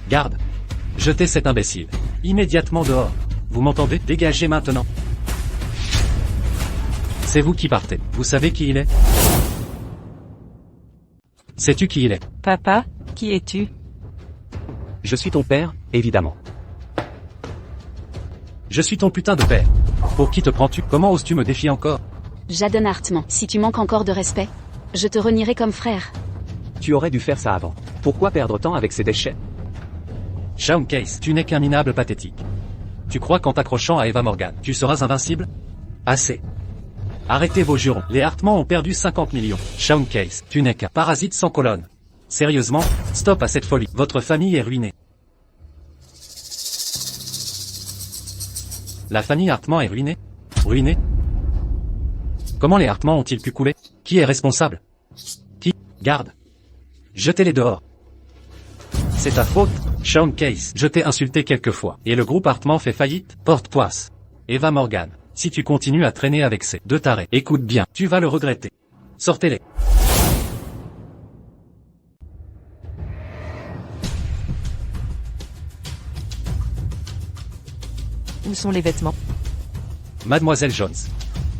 Garde. Jetez cet imbécile. Immédiatement dehors. Vous m'entendez? Dégagez maintenant. C'est vous qui partez. Vous savez qui il est? Sais-tu qui il est? Papa, qui es-tu? Je suis ton père, évidemment. Je suis ton putain de père. Pour qui te prends-tu? Comment oses-tu me défier encore? Jadon Hartman, si tu manques encore de respect, je te renierai comme frère. Tu aurais dû faire ça avant. Pourquoi perdre temps avec ces déchets? Shaun Case, tu n'es qu'un minable pathétique. Tu crois qu'en t'accrochant à Eva Morgan, tu seras invincible? Assez. Arrêtez vos jurons. Les Hartman ont perdu 50 millions. Shaun Case, tu n'es qu'un parasite sans colonne. Sérieusement, stop à cette folie. Votre famille est ruinée. La famille Hartman est ruinée? Ruinée? Comment les Hartman ont-ils pu couler? Qui est responsable? Qui? Garde. Jetez-les dehors. C'est ta faute, Shaun Case. Je t'ai insulté quelquefois. Et le groupe Hartman fait faillite? Porte-poisse. Eva Morgan, si tu continues à traîner avec ces deux tarés, écoute bien, tu vas le regretter. Sortez-les. Où sont les vêtements? Mademoiselle Jones.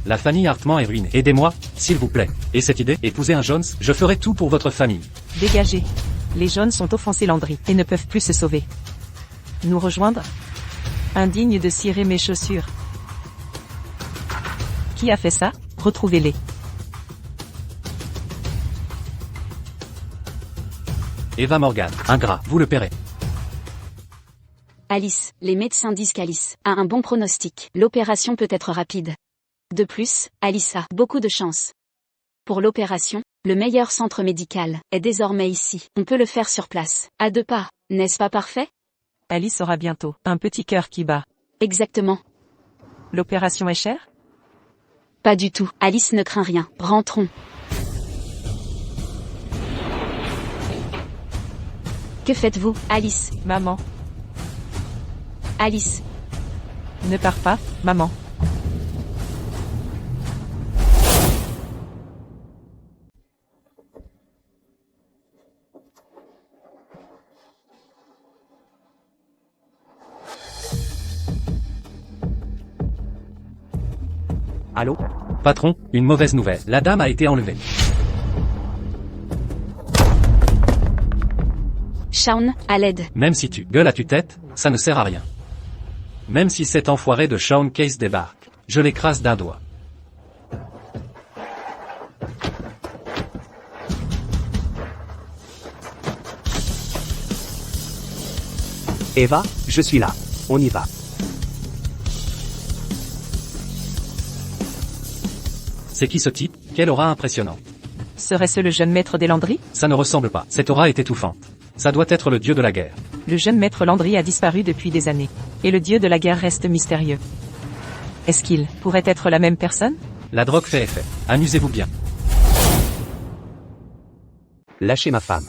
La famille Hartman est ruinée. Aidez-moi, s'il vous plaît. Et cette idée, épouser un Jones, je ferai tout pour votre famille. Dégagez. Les jaunes sont offensés Landry et ne peuvent plus se sauver. Nous rejoindre? Indigne de cirer mes chaussures. Qui a fait ça? Retrouvez-les. Eva Morgan, ingrat, vous le paierez. Alice, les médecins disent qu'Alice a un bon pronostic. L'opération peut être rapide. De plus, Alice a beaucoup de chance. Pour l'opération, le meilleur centre médical est désormais ici. On peut le faire sur place. À 2 pas, n'est-ce pas parfait? Alice aura bientôt un petit cœur qui bat. Exactement. L'opération est chère? Pas du tout. Alice ne craint rien. Rentrons. Que faites-vous, Alice? Maman. Alice. Ne pars pas, maman. Allô? Patron, une mauvaise nouvelle. La dame a été enlevée. Shaun, à l'aide. Même si tu gueules à tue-tête, ça ne sert à rien. Même si cet enfoiré de Shaun Case débarque, je l'écrase d'un doigt. Eva, je suis là. On y va. C'est qui ce type? Quelle aura impressionnante. Serait-ce le jeune maître des Landry? Ça ne ressemble pas. Cette aura est étouffante. Ça doit être le dieu de la guerre. Le jeune maître Landry a disparu depuis des années. Et le dieu de la guerre reste mystérieux. Est-ce qu'il pourrait être la même personne? La drogue fait effet. Amusez-vous bien. Lâchez ma femme.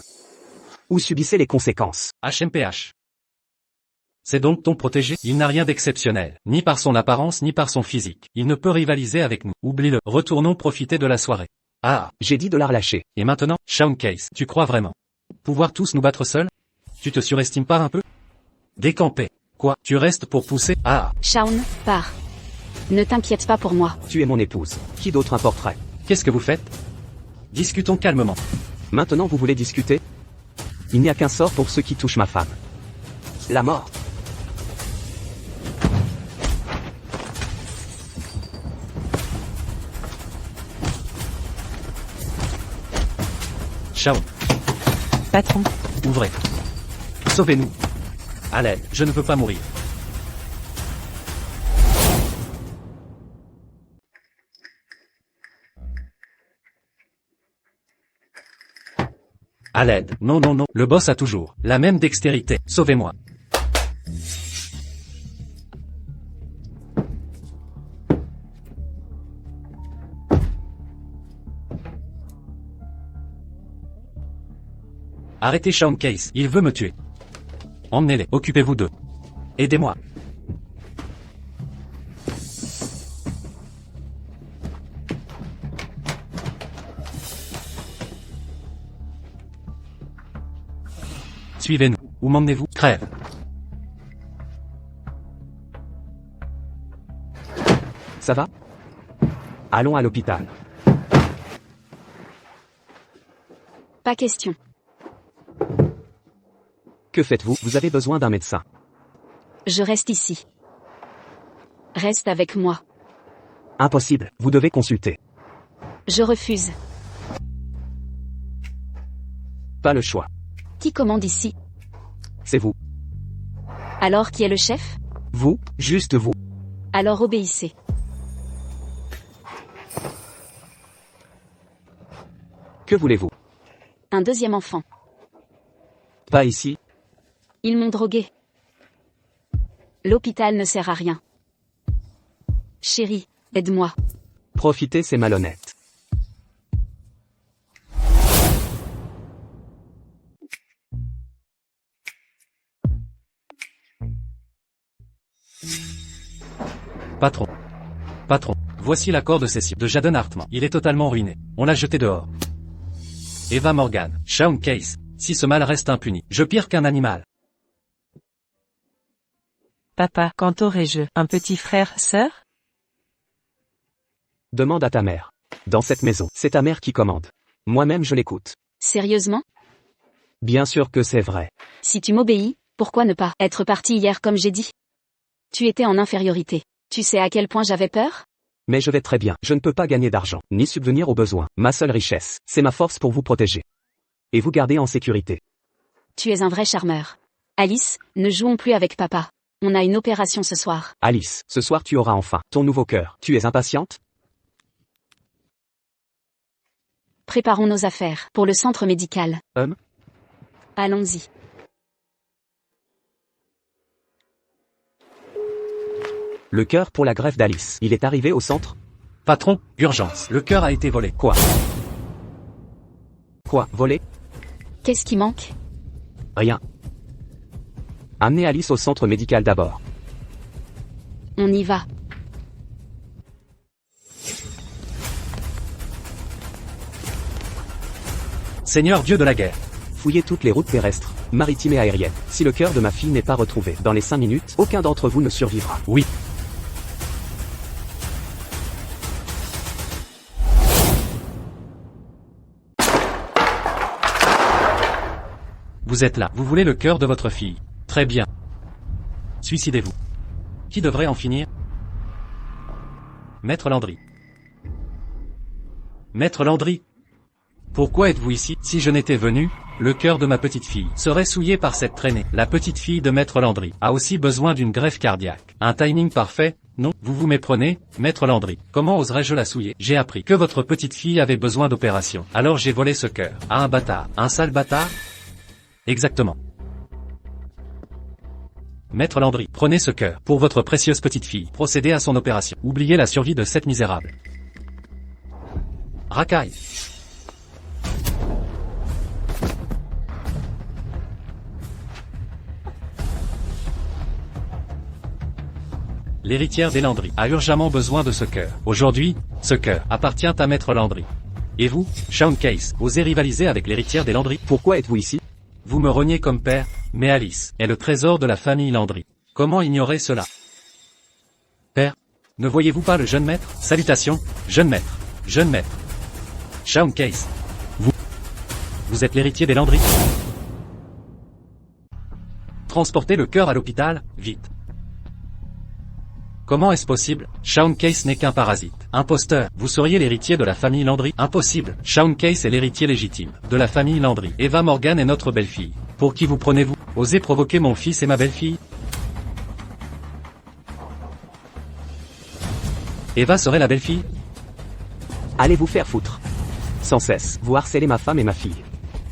Ou subissez les conséquences. HMPH. C'est donc ton protégé? Il n'a rien d'exceptionnel, ni par son apparence ni par son physique. Il ne peut rivaliser avec nous. Oublie-le. Retournons profiter de la soirée. Ah, J'ai dit de la relâcher. et maintenant, Shaun Case, tu crois vraiment pouvoir tous nous battre seuls? Tu te surestimes pas un peu? Décamper. Quoi? Tu restes pour pousser? Ah, Shaun, pars. Ne t'inquiète pas pour moi. Tu es mon épouse. Qui d'autre importerait? qu'est-ce que vous faites? Discutons calmement. Maintenant vous voulez discuter? Il n'y a qu'un sort pour ceux qui touchent ma femme. La mort. Shaun, Patron. ouvrez. Sauvez-nous. À l'aide, je ne veux pas mourir. À l'aide. Non, non, non. Le boss a toujours la même dextérité. Sauvez-moi. Arrêtez Shaun Case, il veut me tuer. Emmenez-les, occupez-vous d'eux. Aidez-moi. Suivez-nous. Où m'emmenez-vous? Crève. Ça va? Allons à l'hôpital. Pas question. Que faites-vous? Vous avez besoin d'un médecin. Je reste ici. Reste avec moi. Impossible, vous devez consulter. Je refuse. Pas le choix. Qui commande ici? C'est vous. Alors qui est le chef? Vous, juste vous. Alors obéissez. Que voulez-vous? Un deuxième enfant. Pas ici. Ils m'ont drogué. L'hôpital ne sert à rien. Chérie, aide-moi. Profiter, c'est malhonnête. Patron. Patron. Voici l'accord de cession de Jaden Hartman. Il est totalement ruiné. On l'a jeté dehors. Eva Morgan. Shaun Case. Si ce mal reste impuni, je pire qu'un animal. Papa, quand aurai-je un petit frère, sœur? Demande à ta mère. Dans cette maison, c'est ta mère qui commande. Moi-même je l'écoute. Sérieusement? Bien sûr que c'est vrai. Si tu m'obéis, pourquoi ne pas être parti hier comme j'ai dit? Tu étais en infériorité. Tu sais à quel point j'avais peur? Mais je vais très bien. Je ne peux pas gagner d'argent, ni subvenir aux besoins. Ma seule richesse, c'est ma force pour vous protéger. Et vous garder en sécurité. Tu es un vrai charmeur. Alice, ne jouons plus avec papa. On a une opération ce soir. Alice, ce soir tu auras enfin ton nouveau cœur. Tu es impatiente? Préparons nos affaires pour le centre médical. Allons-y. Le cœur pour la greffe d'Alice. Il est arrivé au centre? Patron, urgence. Le cœur a été volé. Quoi? Quoi, volé? Qu'est-ce qui manque? Rien. Amenez Alice au centre médical d'abord. On y va. Seigneur Dieu de la guerre. Fouillez toutes les routes terrestres, maritimes et aériennes. Si le cœur de ma fille n'est pas retrouvé dans les 5 minutes, aucun d'entre vous ne survivra. Oui. Vous êtes là. Vous voulez le cœur de votre fille. Très bien. Suicidez-vous. Qui devrait en finir? Maître Landry. Maître Landry. Pourquoi êtes-vous ici? Si je n'étais venu, le cœur de ma petite fille serait souillé par cette traînée. La petite fille de Maître Landry a aussi besoin d'une greffe cardiaque. Un timing parfait, Non, vous vous méprenez, maître Landry. Comment oserais-je la souiller? J'ai appris que votre petite fille avait besoin d'opération. Alors j'ai volé ce cœur. À un bâtard. Un sale bâtard? Exactement. Maître Landry, prenez ce cœur. Pour votre précieuse petite fille, procédez à son opération. Oubliez la survie de cette misérable. Racaille. L'héritière des Landry a urgemment besoin de ce cœur. Aujourd'hui, ce cœur appartient à maître Landry. Et vous, Shaun Case, osez rivaliser avec l'héritière des Landry? Pourquoi êtes-vous ici? Vous me reniez comme père, mais Alice est le trésor de la famille Landry. Comment ignorer cela? Père, ne voyez-vous pas le jeune maître? Salutations, jeune maître. Jeune maître. Shaun Case. Vous êtes l'héritier des Landry? Transportez le cœur à l'hôpital, vite. Comment est-ce possible? Shaun Case n'est qu'un parasite. Imposteur. Vous seriez l'héritier de la famille Landry? Impossible. Shaun Case est l'héritier légitime de la famille Landry. Eva Morgan est notre belle-fille. Pour qui vous prenez-vous? Osez provoquer mon fils et ma belle-fille? Eva serait la belle-fille? Allez vous faire foutre. Sans cesse, vous harcelez ma femme et ma fille.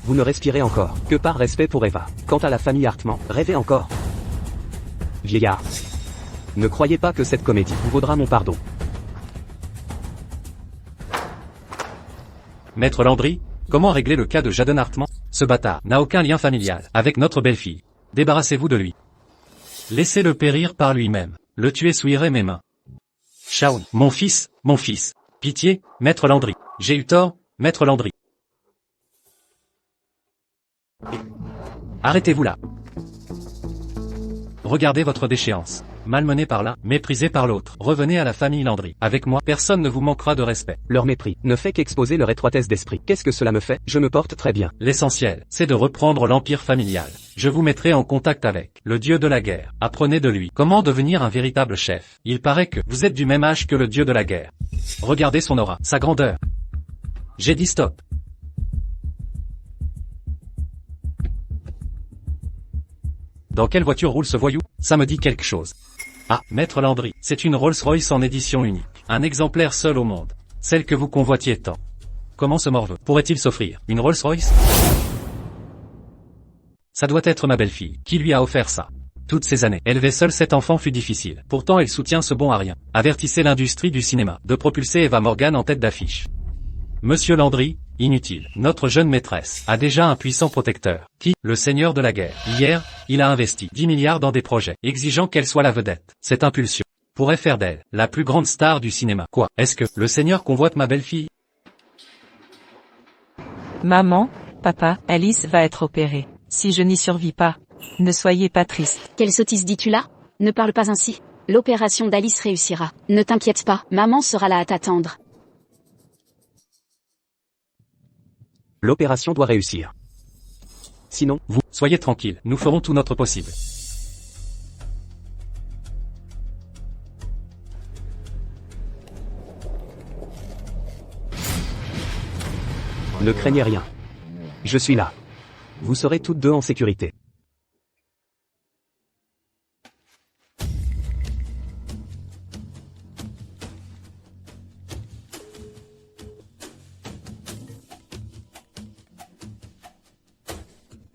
Vous ne respirez encore que par respect pour Eva. Quant à la famille Hartman, rêvez encore. Vieillard. Ne croyez pas que cette comédie vous vaudra mon pardon. Maître Landry, comment régler le cas de Jaden Hartman? Ce bâtard n'a aucun lien familial avec notre belle-fille. Débarrassez-vous de lui. Laissez-le périr par lui-même. Le tuer souillerait mes mains. Shaun, mon fils, mon fils. Pitié, maître Landry. J'ai eu tort, maître Landry. Arrêtez-vous là. Regardez votre déchéance. Malmené par l'un, méprisé par l'autre. Revenez à la famille Landry. Avec moi, personne ne vous manquera de respect. Leur mépris ne fait qu'exposer leur étroitesse d'esprit. Qu'est-ce que cela me fait? Je me porte très bien. L'essentiel, c'est de reprendre l'empire familial. Je vous mettrai en contact avec le dieu de la guerre. Apprenez de lui comment devenir un véritable chef. Il paraît que vous êtes du même âge que le dieu de la guerre. Regardez son aura, sa grandeur. J'ai dit stop. Dans quelle voiture roule ce voyou? Ça me dit quelque chose. Ah, maître Landry, c'est une Rolls-Royce en édition unique. Un exemplaire seul au monde. Celle que vous convoitiez tant. Comment ce morveux pourrait-il s'offrir une Rolls-Royce? Ça doit être ma belle-fille qui lui a offert ça. Toutes ces années, élever seul cet enfant fut difficile. Pourtant elle soutient ce bon à rien. Avertissez l'industrie du cinéma de propulser Eva Morgan en tête d'affiche. Monsieur Landry, inutile. Notre jeune maîtresse a déjà un puissant protecteur. Qui? Le seigneur de la guerre. Hier, il a investi 10 milliards dans des projets, exigeant qu'elle soit la vedette. Cette impulsion pourrait faire d'elle la plus grande star du cinéma. Quoi? Est-ce que le seigneur convoite ma belle-fille? Maman, papa, Alice va être opérée. Si je n'y survis pas, ne soyez pas triste. Quelle sottise dis-tu là? Ne parle pas ainsi. L'opération d'Alice réussira. Ne t'inquiète pas, maman sera là à t'attendre. L'opération doit réussir. Sinon, Vous, soyez tranquille, nous ferons tout notre possible. ne craignez rien. Je suis là. Vous serez toutes deux en sécurité.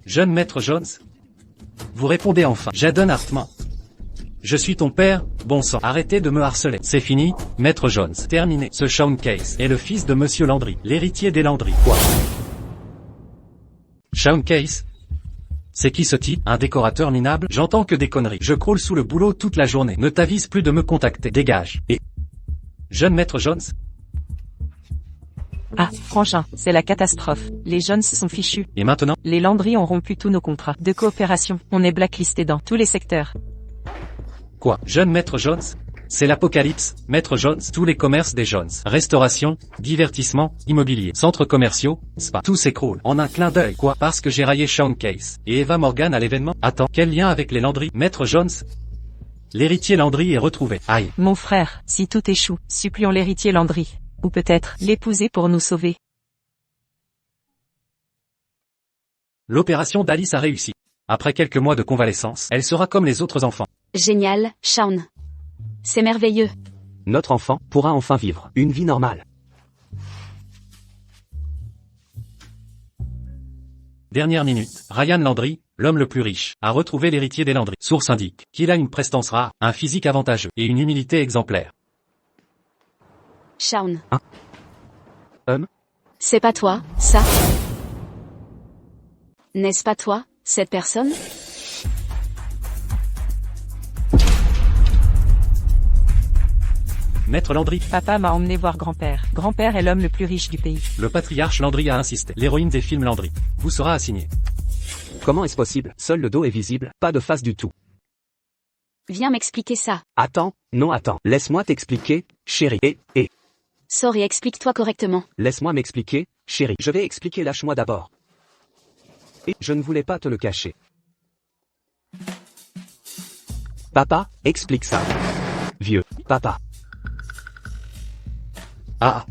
Jeune maître Jones? Vous répondez enfin. Jaden Hartman. Je suis ton père, bon sang. Arrêtez de me harceler. C'est fini, maître Jones. Terminé. Ce Shaun Case est le fils de monsieur Landry, l'héritier des Landry. Quoi? Shaun Case? C'est qui ce type? Un décorateur minable? J'entends que des conneries. Je croule sous le boulot toute la journée. Ne t'avise plus de me contacter. Dégage. Et... Jeune maître Jones? Ah, frangin, c'est la catastrophe. Les Jones sont fichus. Et maintenant? Les Landry ont rompu tous nos contrats de coopération. On est blacklisté dans tous les secteurs. Quoi? Jeune maître Jones? C'est l'apocalypse, maître Jones. Tous les commerces des Jones. Restauration, divertissement, immobilier, centres commerciaux, spa. Tout s'écroule. En un clin d'œil. Quoi? Parce que j'ai raillé Shaun Case et Eva Morgan à l'événement? Attends, quel lien avec les Landry? Maître Jones? L'héritier Landry est retrouvé. Aïe. Mon frère, si tout échoue, supplions l'héritier Landry. Ou peut-être l'épouser pour nous sauver. L'opération d'Alice a réussi. Après quelques mois de convalescence, elle sera comme les autres enfants. Génial, Shaun. C'est merveilleux. Notre enfant pourra enfin vivre une vie normale. Dernière minute. Ryan Landry, l'homme le plus riche, a retrouvé l'héritier des Landry. Source indique qu'il a une prestance rare, un physique avantageux et une humilité exemplaire. Shaun. C'est pas toi, ça? N'est-ce pas toi, cette personne? Maître Landry. Papa m'a emmené voir grand-père. Grand-père est l'homme le plus riche du pays. Le patriarche Landry a insisté. L'héroïne des films Landry vous sera assignée. Comment est-ce possible? Seul le dos est visible, pas de face du tout. Viens m'expliquer ça. Attends, non attends. Laisse-moi t'expliquer, chérie. Sorry, explique-toi correctement. Laisse-moi m'expliquer, chérie. Je vais expliquer, lâche-moi d'abord. Et je ne voulais pas te le cacher. Papa, explique ça. Vieux, papa. Ah.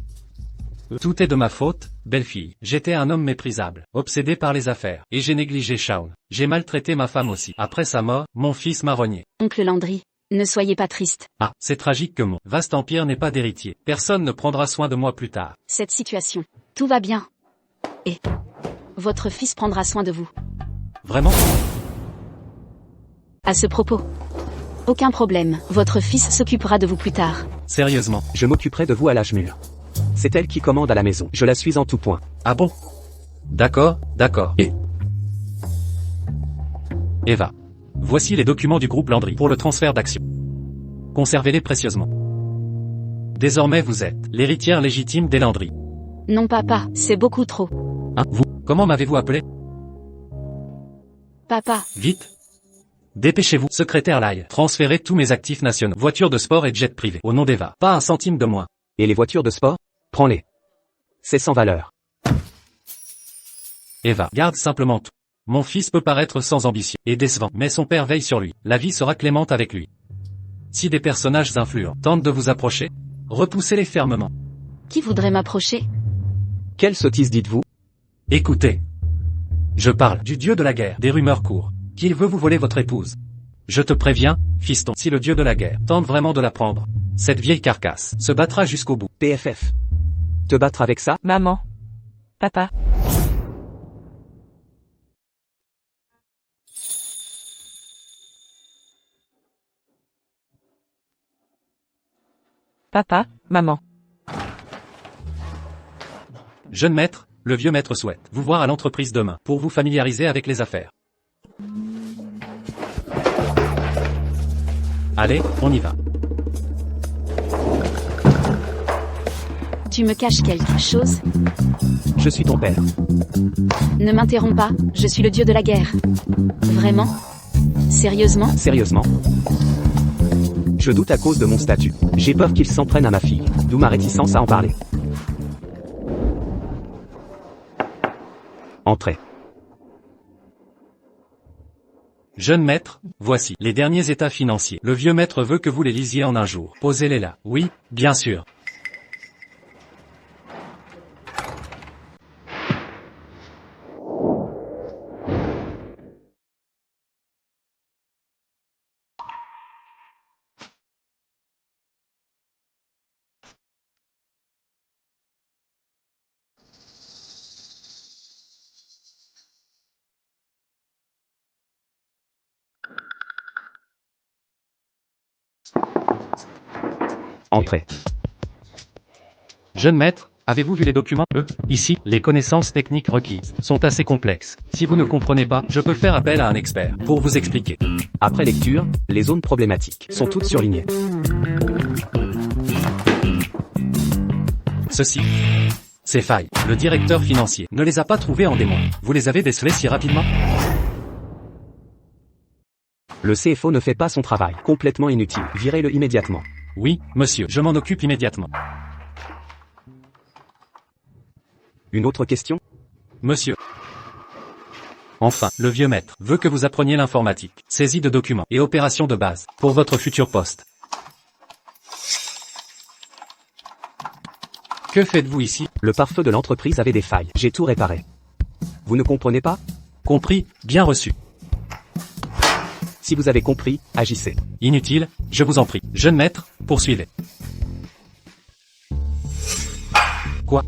Tout est de ma faute, belle-fille. J'étais un homme méprisable, obsédé par les affaires, et j'ai négligé Shaun. J'ai maltraité ma femme aussi. Après sa mort, mon fils m'a renié. Oncle Landry, ne soyez pas triste. Ah, c'est tragique que mon vaste empire n'ait pas d'héritier. Personne ne prendra soin de moi plus tard. Cette situation. Tout va bien. Et votre fils prendra soin de vous. Vraiment? À ce propos. Aucun problème, votre fils s'occupera de vous plus tard. Sérieusement? Je m'occuperai de vous à l'âge mûr. C'est elle qui commande à la maison. Je la suis en tout point. Ah bon? D'accord. Et Eva. Voici les documents du groupe Landry pour le transfert d'actions. Conservez-les précieusement. Désormais vous êtes l'héritière légitime des Landry. Non papa, c'est beaucoup trop. Hein, vous? Comment m'avez-vous appelé? Papa. Vite. Dépêchez-vous, secrétaire Lai. Transférez tous mes actifs nationaux, voitures de sport et jets privés, au nom d'Eva. Pas un centime de moins. Et les voitures de sport? Prends-les. C'est sans valeur. Eva, garde simplement tout. Mon fils peut paraître sans ambition et décevant, mais son père veille sur lui. La vie sera clémente avec lui. Si des personnages influents tentent de vous approcher, repoussez-les fermement. Qui voudrait m'approcher? Quelle sottise dites-vous? Écoutez. Je parle du dieu de la guerre. Des rumeurs courent qu'il veut vous voler votre épouse. Je te préviens, fiston, si le dieu de la guerre tente vraiment de la prendre, cette vieille carcasse se battra jusqu'au bout. PFF. Te battre avec ça? Maman. Papa. Papa, maman. Jeune maître, le vieux maître souhaite vous voir à l'entreprise demain pour vous familiariser avec les affaires. Allez, on y va. Tu me caches quelque chose? Je suis ton père. Ne m'interromps pas, je suis le dieu de la guerre. Vraiment? Sérieusement? Sérieusement? Je doute à cause de mon statut. J'ai peur qu'il s'en prenne à ma fille, d'où ma réticence à en parler. Entrez. Jeune maître, voici les derniers états financiers. Le vieux maître veut que vous les lisiez en un jour. Posez-les là. Oui, bien sûr. Entrez. Jeune maître, avez-vous vu les documents? Ici, les connaissances techniques requises sont assez complexes. Si vous ne comprenez pas, je peux faire appel à un expert pour vous expliquer. Après lecture, les zones problématiques sont toutes surlignées. Ceci. Ces failles, le directeur financier ne les a pas trouvées en des mois. Vous les avez décelées si rapidement? Le CFO ne fait pas son travail. Complètement inutile. Virez-le immédiatement. Oui, monsieur, je m'en occupe immédiatement. Une autre question? Monsieur. Enfin, le vieux maître veut que vous appreniez l'informatique, saisie de documents et opérations de base pour votre futur poste. Que faites-vous ici? Le pare-feu de l'entreprise avait des failles. J'ai tout réparé. Vous ne comprenez pas? Compris, bien reçu. Si vous avez compris, agissez. Inutile, je vous en prie. Jeune maître, poursuivez. Quoi?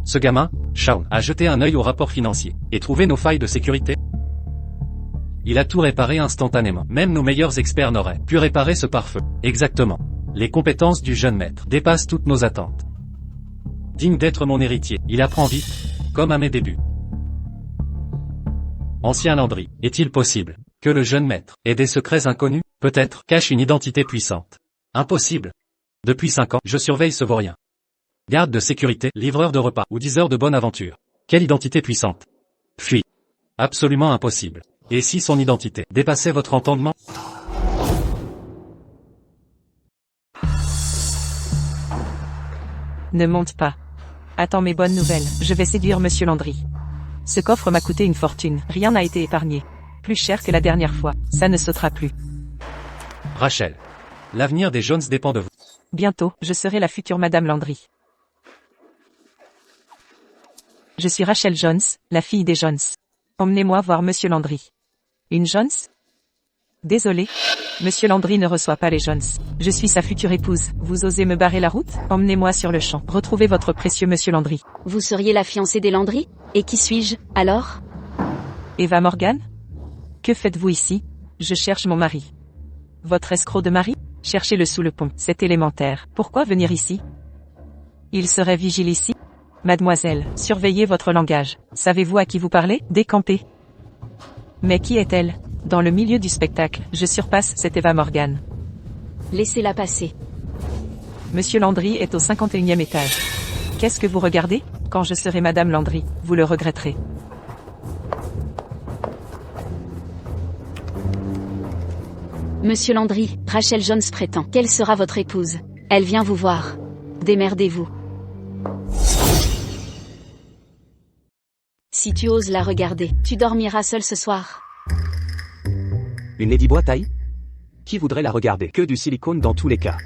Ce gamin, Shaun, a jeté un œil au rapport financier et trouvé nos failles de sécurité. Il a tout réparé instantanément. Même nos meilleurs experts n'auraient pu réparer ce pare-feu. Exactement. Les compétences du jeune maître dépassent toutes nos attentes. Digne d'être mon héritier, il apprend vite, comme à mes débuts. Ancien Landry, est-il possible que le jeune maître ait des secrets inconnus, peut-être cache une identité puissante? Impossible. Depuis 5 ans, je surveille ce vaurien. Garde de sécurité, livreur de repas ou diseur de bonne aventure. Quelle identité puissante? Puis, absolument impossible. Et si son identité dépassait votre entendement? Ne monte pas. Attends mes bonnes nouvelles, je vais séduire Monsieur Landry. Ce coffre m'a coûté une fortune, rien n'a été épargné. Plus cher que la dernière fois, ça ne sautera plus. Rachel. L'avenir des Jones dépend de vous. Bientôt, je serai la future Madame Landry. Je suis Rachel Jones, la fille des Jones. Emmenez-moi voir Monsieur Landry. Une Jones? Désolé. Monsieur Landry ne reçoit pas les Jones. Je suis sa future épouse. Vous osez me barrer la route? Emmenez-moi sur le champ. Retrouvez votre précieux Monsieur Landry. Vous seriez la fiancée des Landry? Et qui suis-je, alors? Eva Morgan? Que faites-vous ici? Je cherche mon mari. Votre escroc de mari? Cherchez-le sous le pont, c'est élémentaire. Pourquoi venir ici? Il serait vigile ici? Mademoiselle, surveillez votre langage. Savez-vous à qui vous parlez? Décampez. Mais qui est-elle? Dans le milieu du spectacle, je surpasse cette Eva Morgan. Laissez-la passer. Monsieur Landry est au 51e étage. Qu'est-ce que vous regardez? Quand je serai Madame Landry, vous le regretterez. Monsieur Landry, Rachel Jones prétend qu'elle sera votre épouse. Elle vient vous voir. Démerdez-vous. Si tu oses la regarder, tu dormiras seul ce soir. Une ladyboy taille? Qui voudrait la regarder? Que du silicone dans tous les cas.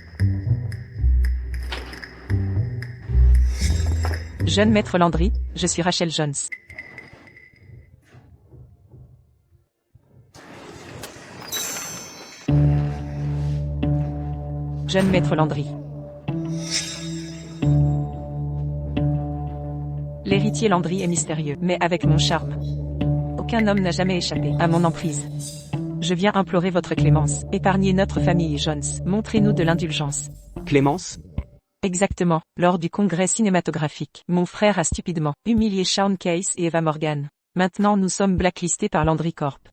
Jeune maître Landry, je suis Rachel Jones. Jeune maître Landry. L'héritier Landry est mystérieux, mais avec mon charme. Aucun homme n'a jamais échappé à mon emprise. Je viens implorer votre clémence. Épargnez notre famille Jones. Montrez-nous de l'indulgence. Clémence? Exactement. Lors du congrès cinématographique, mon frère a stupidement humilié Shaun Case et Eva Morgan. Maintenant nous sommes blacklistés par Landry Corp.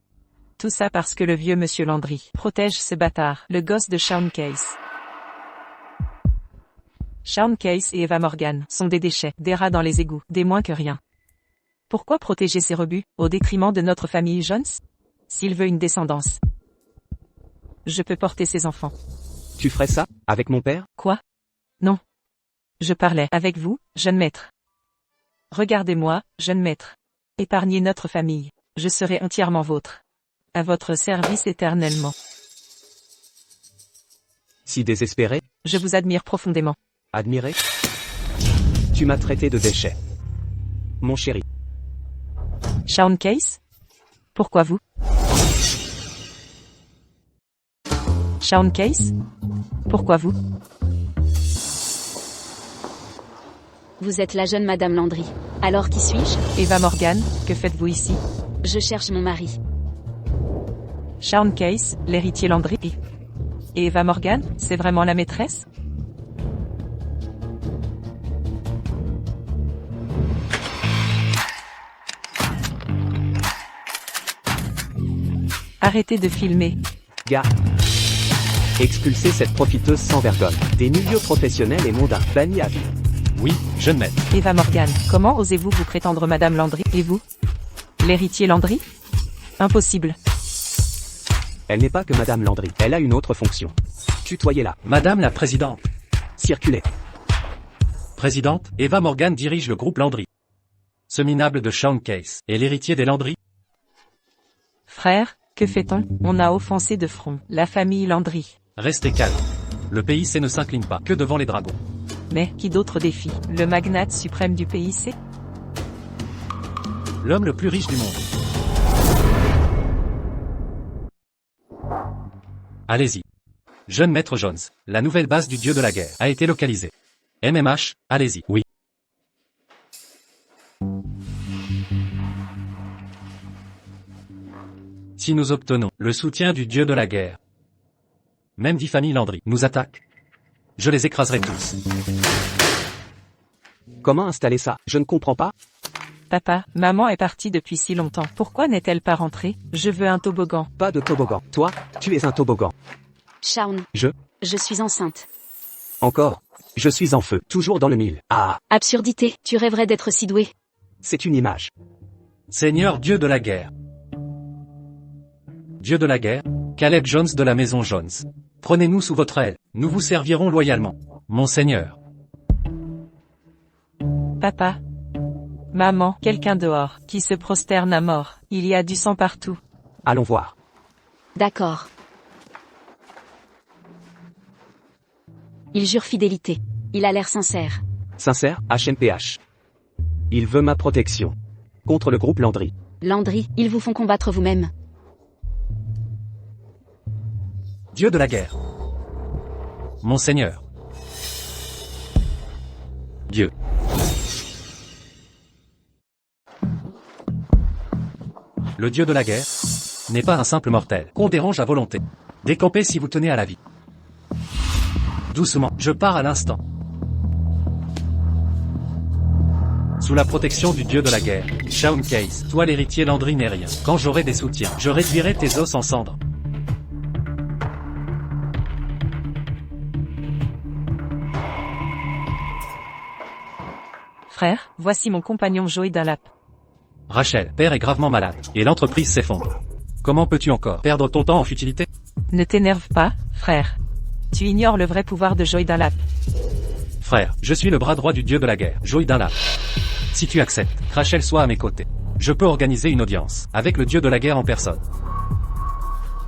Tout ça parce que le vieux monsieur Landry protège ce bâtard, le gosse de Shaun Case. Shaun Case et Eva Morgan sont des déchets, des rats dans les égouts, des moins que rien. Pourquoi protéger ces rebuts, au détriment de notre famille Jones? S'il veut une descendance, je peux porter ses enfants. Tu ferais ça, avec mon père? Quoi? Non. Je parlais avec vous, jeune maître. Regardez-moi, jeune maître. Épargnez notre famille. Je serai entièrement vôtre. À votre service éternellement. Si désespéré? Je vous admire profondément. Admiré? Tu m'as traité de déchet. Mon chéri. Shaun Case? Pourquoi vous? Shaun Case? Pourquoi vous? Vous êtes la jeune Madame Landry. Alors qui suis-je? Eva Morgan, que faites-vous ici? Je cherche mon mari. Shaun Case, l'héritier Landry. Et Eva Morgan, c'est vraiment la maîtresse? Arrêtez de filmer. Gars. Expulsez cette profiteuse sans vergogne. Des milieux professionnels et mondains. Bannis à vie. Oui, jeune maître. Eva Morgan, comment osez-vous vous prétendre Madame Landry? Et vous? L'héritier Landry? Impossible. Elle n'est pas que Madame Landry. Elle a une autre fonction. Tutoyez-la. Madame la présidente. Circulez. Présidente, Eva Morgan dirige le groupe Landry. Ce minable de Shaun Case est l'héritier des Landry. Frère, que fait-on? On a offensé de front la famille Landry. Restez calme. Le PIC ne s'incline pas que devant les dragons. Mais qui d'autre défie le magnate suprême du PIC? L'homme le plus riche du monde. Allez-y. Jeune maître Jones, la nouvelle base du dieu de la guerre a été localisée. MMH, allez-y. Oui. Si nous obtenons le soutien du dieu de la guerre, même 10 familles Landry nous attaquent, je les écraserai tous. Comment installer ça? Je ne comprends pas. Papa, maman est partie depuis si longtemps. Pourquoi n'est-elle pas rentrée? Je veux un toboggan. Pas de toboggan. Toi, tu es un toboggan. Shaun. Je suis enceinte. Encore. Je suis en feu. Toujours dans le mille. Ah, Absurdité, tu rêverais d'être si doué. c'est une image. Seigneur Dieu de la guerre. Dieu de la guerre, Caleb Jones de la maison Jones. Prenez-nous sous votre aile, nous vous servirons loyalement. Monseigneur. Papa. Maman, quelqu'un dehors, qui se prosterne à mort. Il y a du sang partout. Allons voir. D'accord. Il jure fidélité. Il a l'air sincère. Sincère, HMPH. Il veut ma protection. Contre le groupe Landry. Landry, ils vous font combattre vous-même. Dieu de la guerre. Monseigneur. Dieu. Le dieu de la guerre n'est pas un simple mortel qu'on dérange à volonté. Décampez si vous tenez à la vie. Doucement, je pars à l'instant. Sous la protection du dieu de la guerre, Shaun Case, toi l'héritier Landry n'est rien. Quand j'aurai des soutiens, je réduirai tes os en cendres. Frère, voici mon compagnon Joey Dunlap. Rachel, père est gravement malade, et l'entreprise s'effondre. Comment peux-tu encore perdre ton temps en futilité? Ne t'énerve pas, frère. Tu ignores le vrai pouvoir de Joey Dunlap. Frère, je suis le bras droit du dieu de la guerre, Joey Dunlap. Si tu acceptes, Rachel soit à mes côtés. Je peux organiser une audience, avec le dieu de la guerre en personne.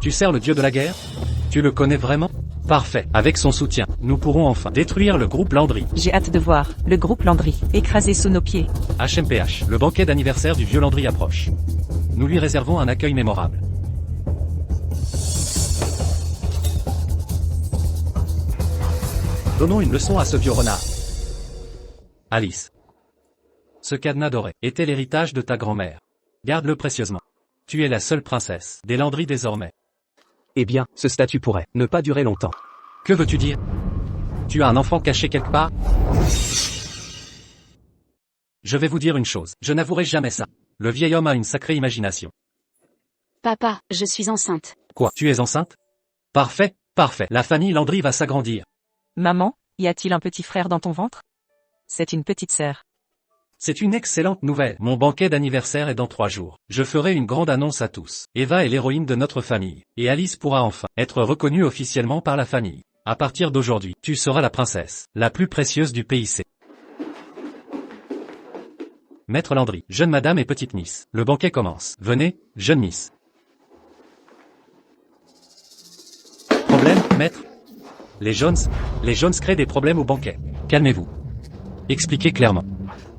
Tu sers le dieu de la guerre? Tu le connais vraiment? Parfait, avec son soutien, nous pourrons enfin détruire le groupe Landry. J'ai hâte de voir le groupe Landry écrasé sous nos pieds. HMPH, le banquet d'anniversaire du vieux Landry approche. Nous lui réservons un accueil mémorable. Donnons une leçon à ce vieux renard. Alice. Ce cadenas doré était l'héritage de ta grand-mère. Garde-le précieusement. Tu es la seule princesse des Landry désormais. Eh bien, ce statut pourrait ne pas durer longtemps. Que veux-tu dire? Tu as un enfant caché quelque part? Je vais vous dire une chose, je n'avouerai jamais ça. Le vieil homme a une sacrée imagination. Papa, je suis enceinte. Quoi, tu es enceinte? Parfait, parfait. La famille Landry va s'agrandir. Maman, y a-t-il un petit frère dans ton ventre? C'est une petite sœur. C'est une excellente nouvelle. Mon banquet d'anniversaire est dans 3 jours. Je ferai une grande annonce à tous. Eva est l'héroïne de notre famille. Et Alice pourra enfin être reconnue officiellement par la famille. À partir d'aujourd'hui, tu seras la princesse, la plus précieuse du PIC. Maître Landry, jeune madame et petite miss. Le banquet commence. Venez, jeune miss. Problème, maître? Les Jones créent des problèmes au banquet. Calmez-vous. Expliquez clairement.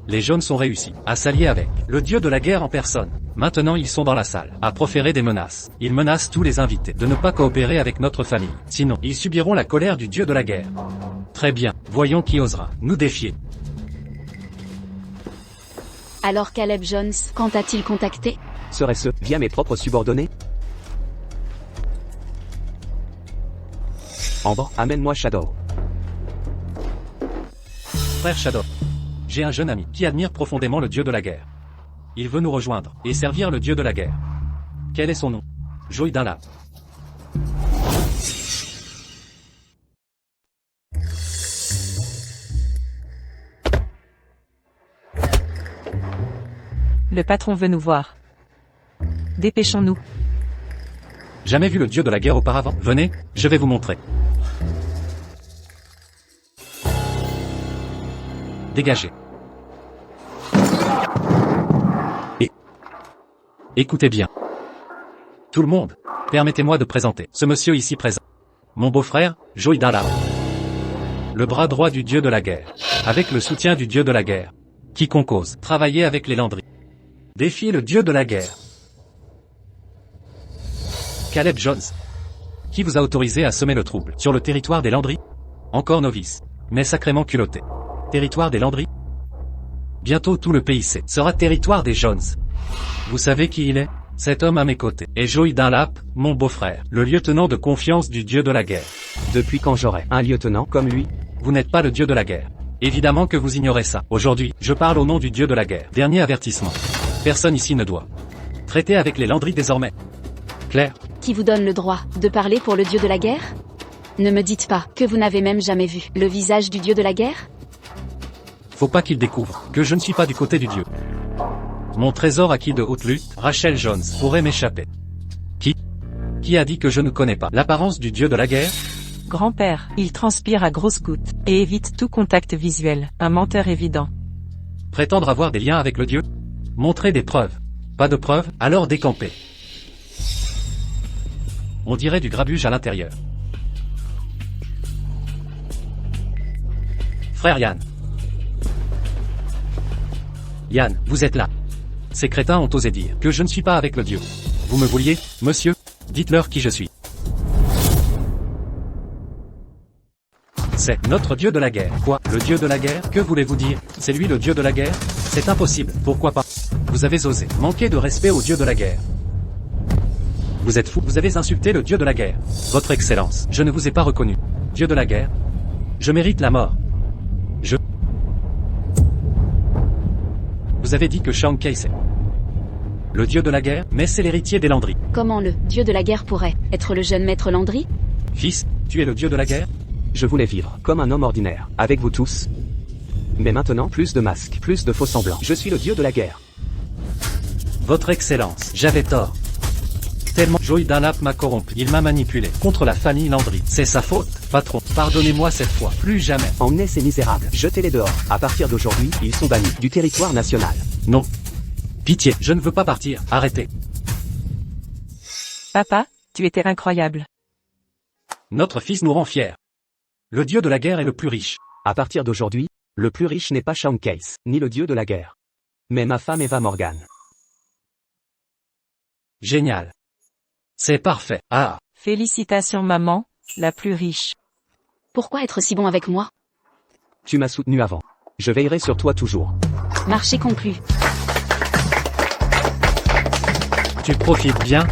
Les Jones ont réussi à s'allier avec le dieu de la guerre en personne. Maintenant ils sont dans la salle, à proférer des menaces. Ils menacent tous les invités de ne pas coopérer avec notre famille. Sinon, ils subiront la colère du dieu de la guerre. Très bien, voyons qui osera nous défier. Alors Caleb Jones, quand a-t-il contacté? Serait-ce via mes propres subordonnés? Amber, amène-moi Shadow. Frère Shadow. J'ai un jeune ami qui admire profondément le dieu de la guerre. Il veut nous rejoindre et servir le dieu de la guerre. Quel est son nom? Joey Dunlap. Le patron veut nous voir. Dépêchons-nous. Jamais vu le dieu de la guerre auparavant? Venez, je vais vous montrer. Dégagez. Et écoutez bien. Tout le monde, permettez-moi de présenter ce monsieur ici présent. Mon beau-frère, Joey Dunlap. Le bras droit du dieu de la guerre. Avec le soutien du dieu de la guerre. Quiconque ose travailler avec les Landry. Défier le dieu de la guerre. Caleb Jones. Qui vous a autorisé à semer le trouble sur le territoire des Landry? Encore novice, mais sacrément culotté. Territoire des Landry? Bientôt tout le PIC sera territoire des Jones. Vous savez qui il est? Cet homme à mes côtés est Joey Dunlap, mon beau-frère, le lieutenant de confiance du dieu de la guerre. Depuis quand j'aurai un lieutenant comme lui? Vous n'êtes pas le dieu de la guerre. Évidemment que vous ignorez ça. Aujourd'hui, je parle au nom du dieu de la guerre. Dernier avertissement. Personne ici ne doit traiter avec les Landry désormais. Claire? Qui vous donne le droit de parler pour le dieu de la guerre? Ne me dites pas que vous n'avez même jamais vu le visage du dieu de la guerre? Faut pas qu'il découvre que je ne suis pas du côté du dieu. Mon trésor acquis de haute lutte, Rachel Jones, pourrait m'échapper. Qui a dit que je ne connais pas l'apparence du dieu de la guerre? Grand-père, il transpire à grosses gouttes, et évite tout contact visuel, un menteur évident. Prétendre avoir des liens avec le dieu? Montrer des preuves. Pas de preuves, alors décamper. On dirait du grabuge à l'intérieur. Frère Yann. Yann, vous êtes là. Ces crétins ont osé dire que je ne suis pas avec le dieu. Vous me vouliez, monsieur? Dites-leur qui je suis. C'est notre dieu de la guerre. Quoi? Le dieu de la guerre? Que voulez-vous dire? C'est lui le dieu de la guerre? C'est impossible. Pourquoi pas? Vous avez osé manquer de respect au dieu de la guerre. Vous êtes fou. Vous avez insulté le dieu de la guerre. Votre Excellence, je ne vous ai pas reconnu. Dieu de la guerre? Je mérite la mort. Vous avez dit que Sean Casey, le dieu de la guerre, mais c'est l'héritier des Landry. Comment le dieu de la guerre pourrait être le jeune maître Landry? Fils, tu es le dieu de la guerre? Je voulais vivre comme un homme ordinaire, avec vous tous. Mais maintenant, plus de masques, plus de faux semblants. Je suis le dieu de la guerre. Votre Excellence, j'avais tort. Tellement Joey Dunlap m'a corrompu, il m'a manipulé contre la famille Landry. C'est sa faute, patron. Pardonnez-moi cette fois, plus jamais. Emmenez ces misérables, jetez-les dehors. À partir d'aujourd'hui, ils sont bannis du territoire national. Non. Pitié, je ne veux pas partir, arrêtez. Papa, tu étais incroyable. Notre fils nous rend fiers. Le dieu de la guerre est le plus riche. À partir d'aujourd'hui, le plus riche n'est pas Sean Case, ni le dieu de la guerre. Mais ma femme Eva Morgan. Génial. C'est parfait. Ah. Félicitations maman, la plus riche. Pourquoi être si bon avec moi? Tu m'as soutenu avant. Je veillerai sur toi toujours. Marché conclu. Tu profites bien,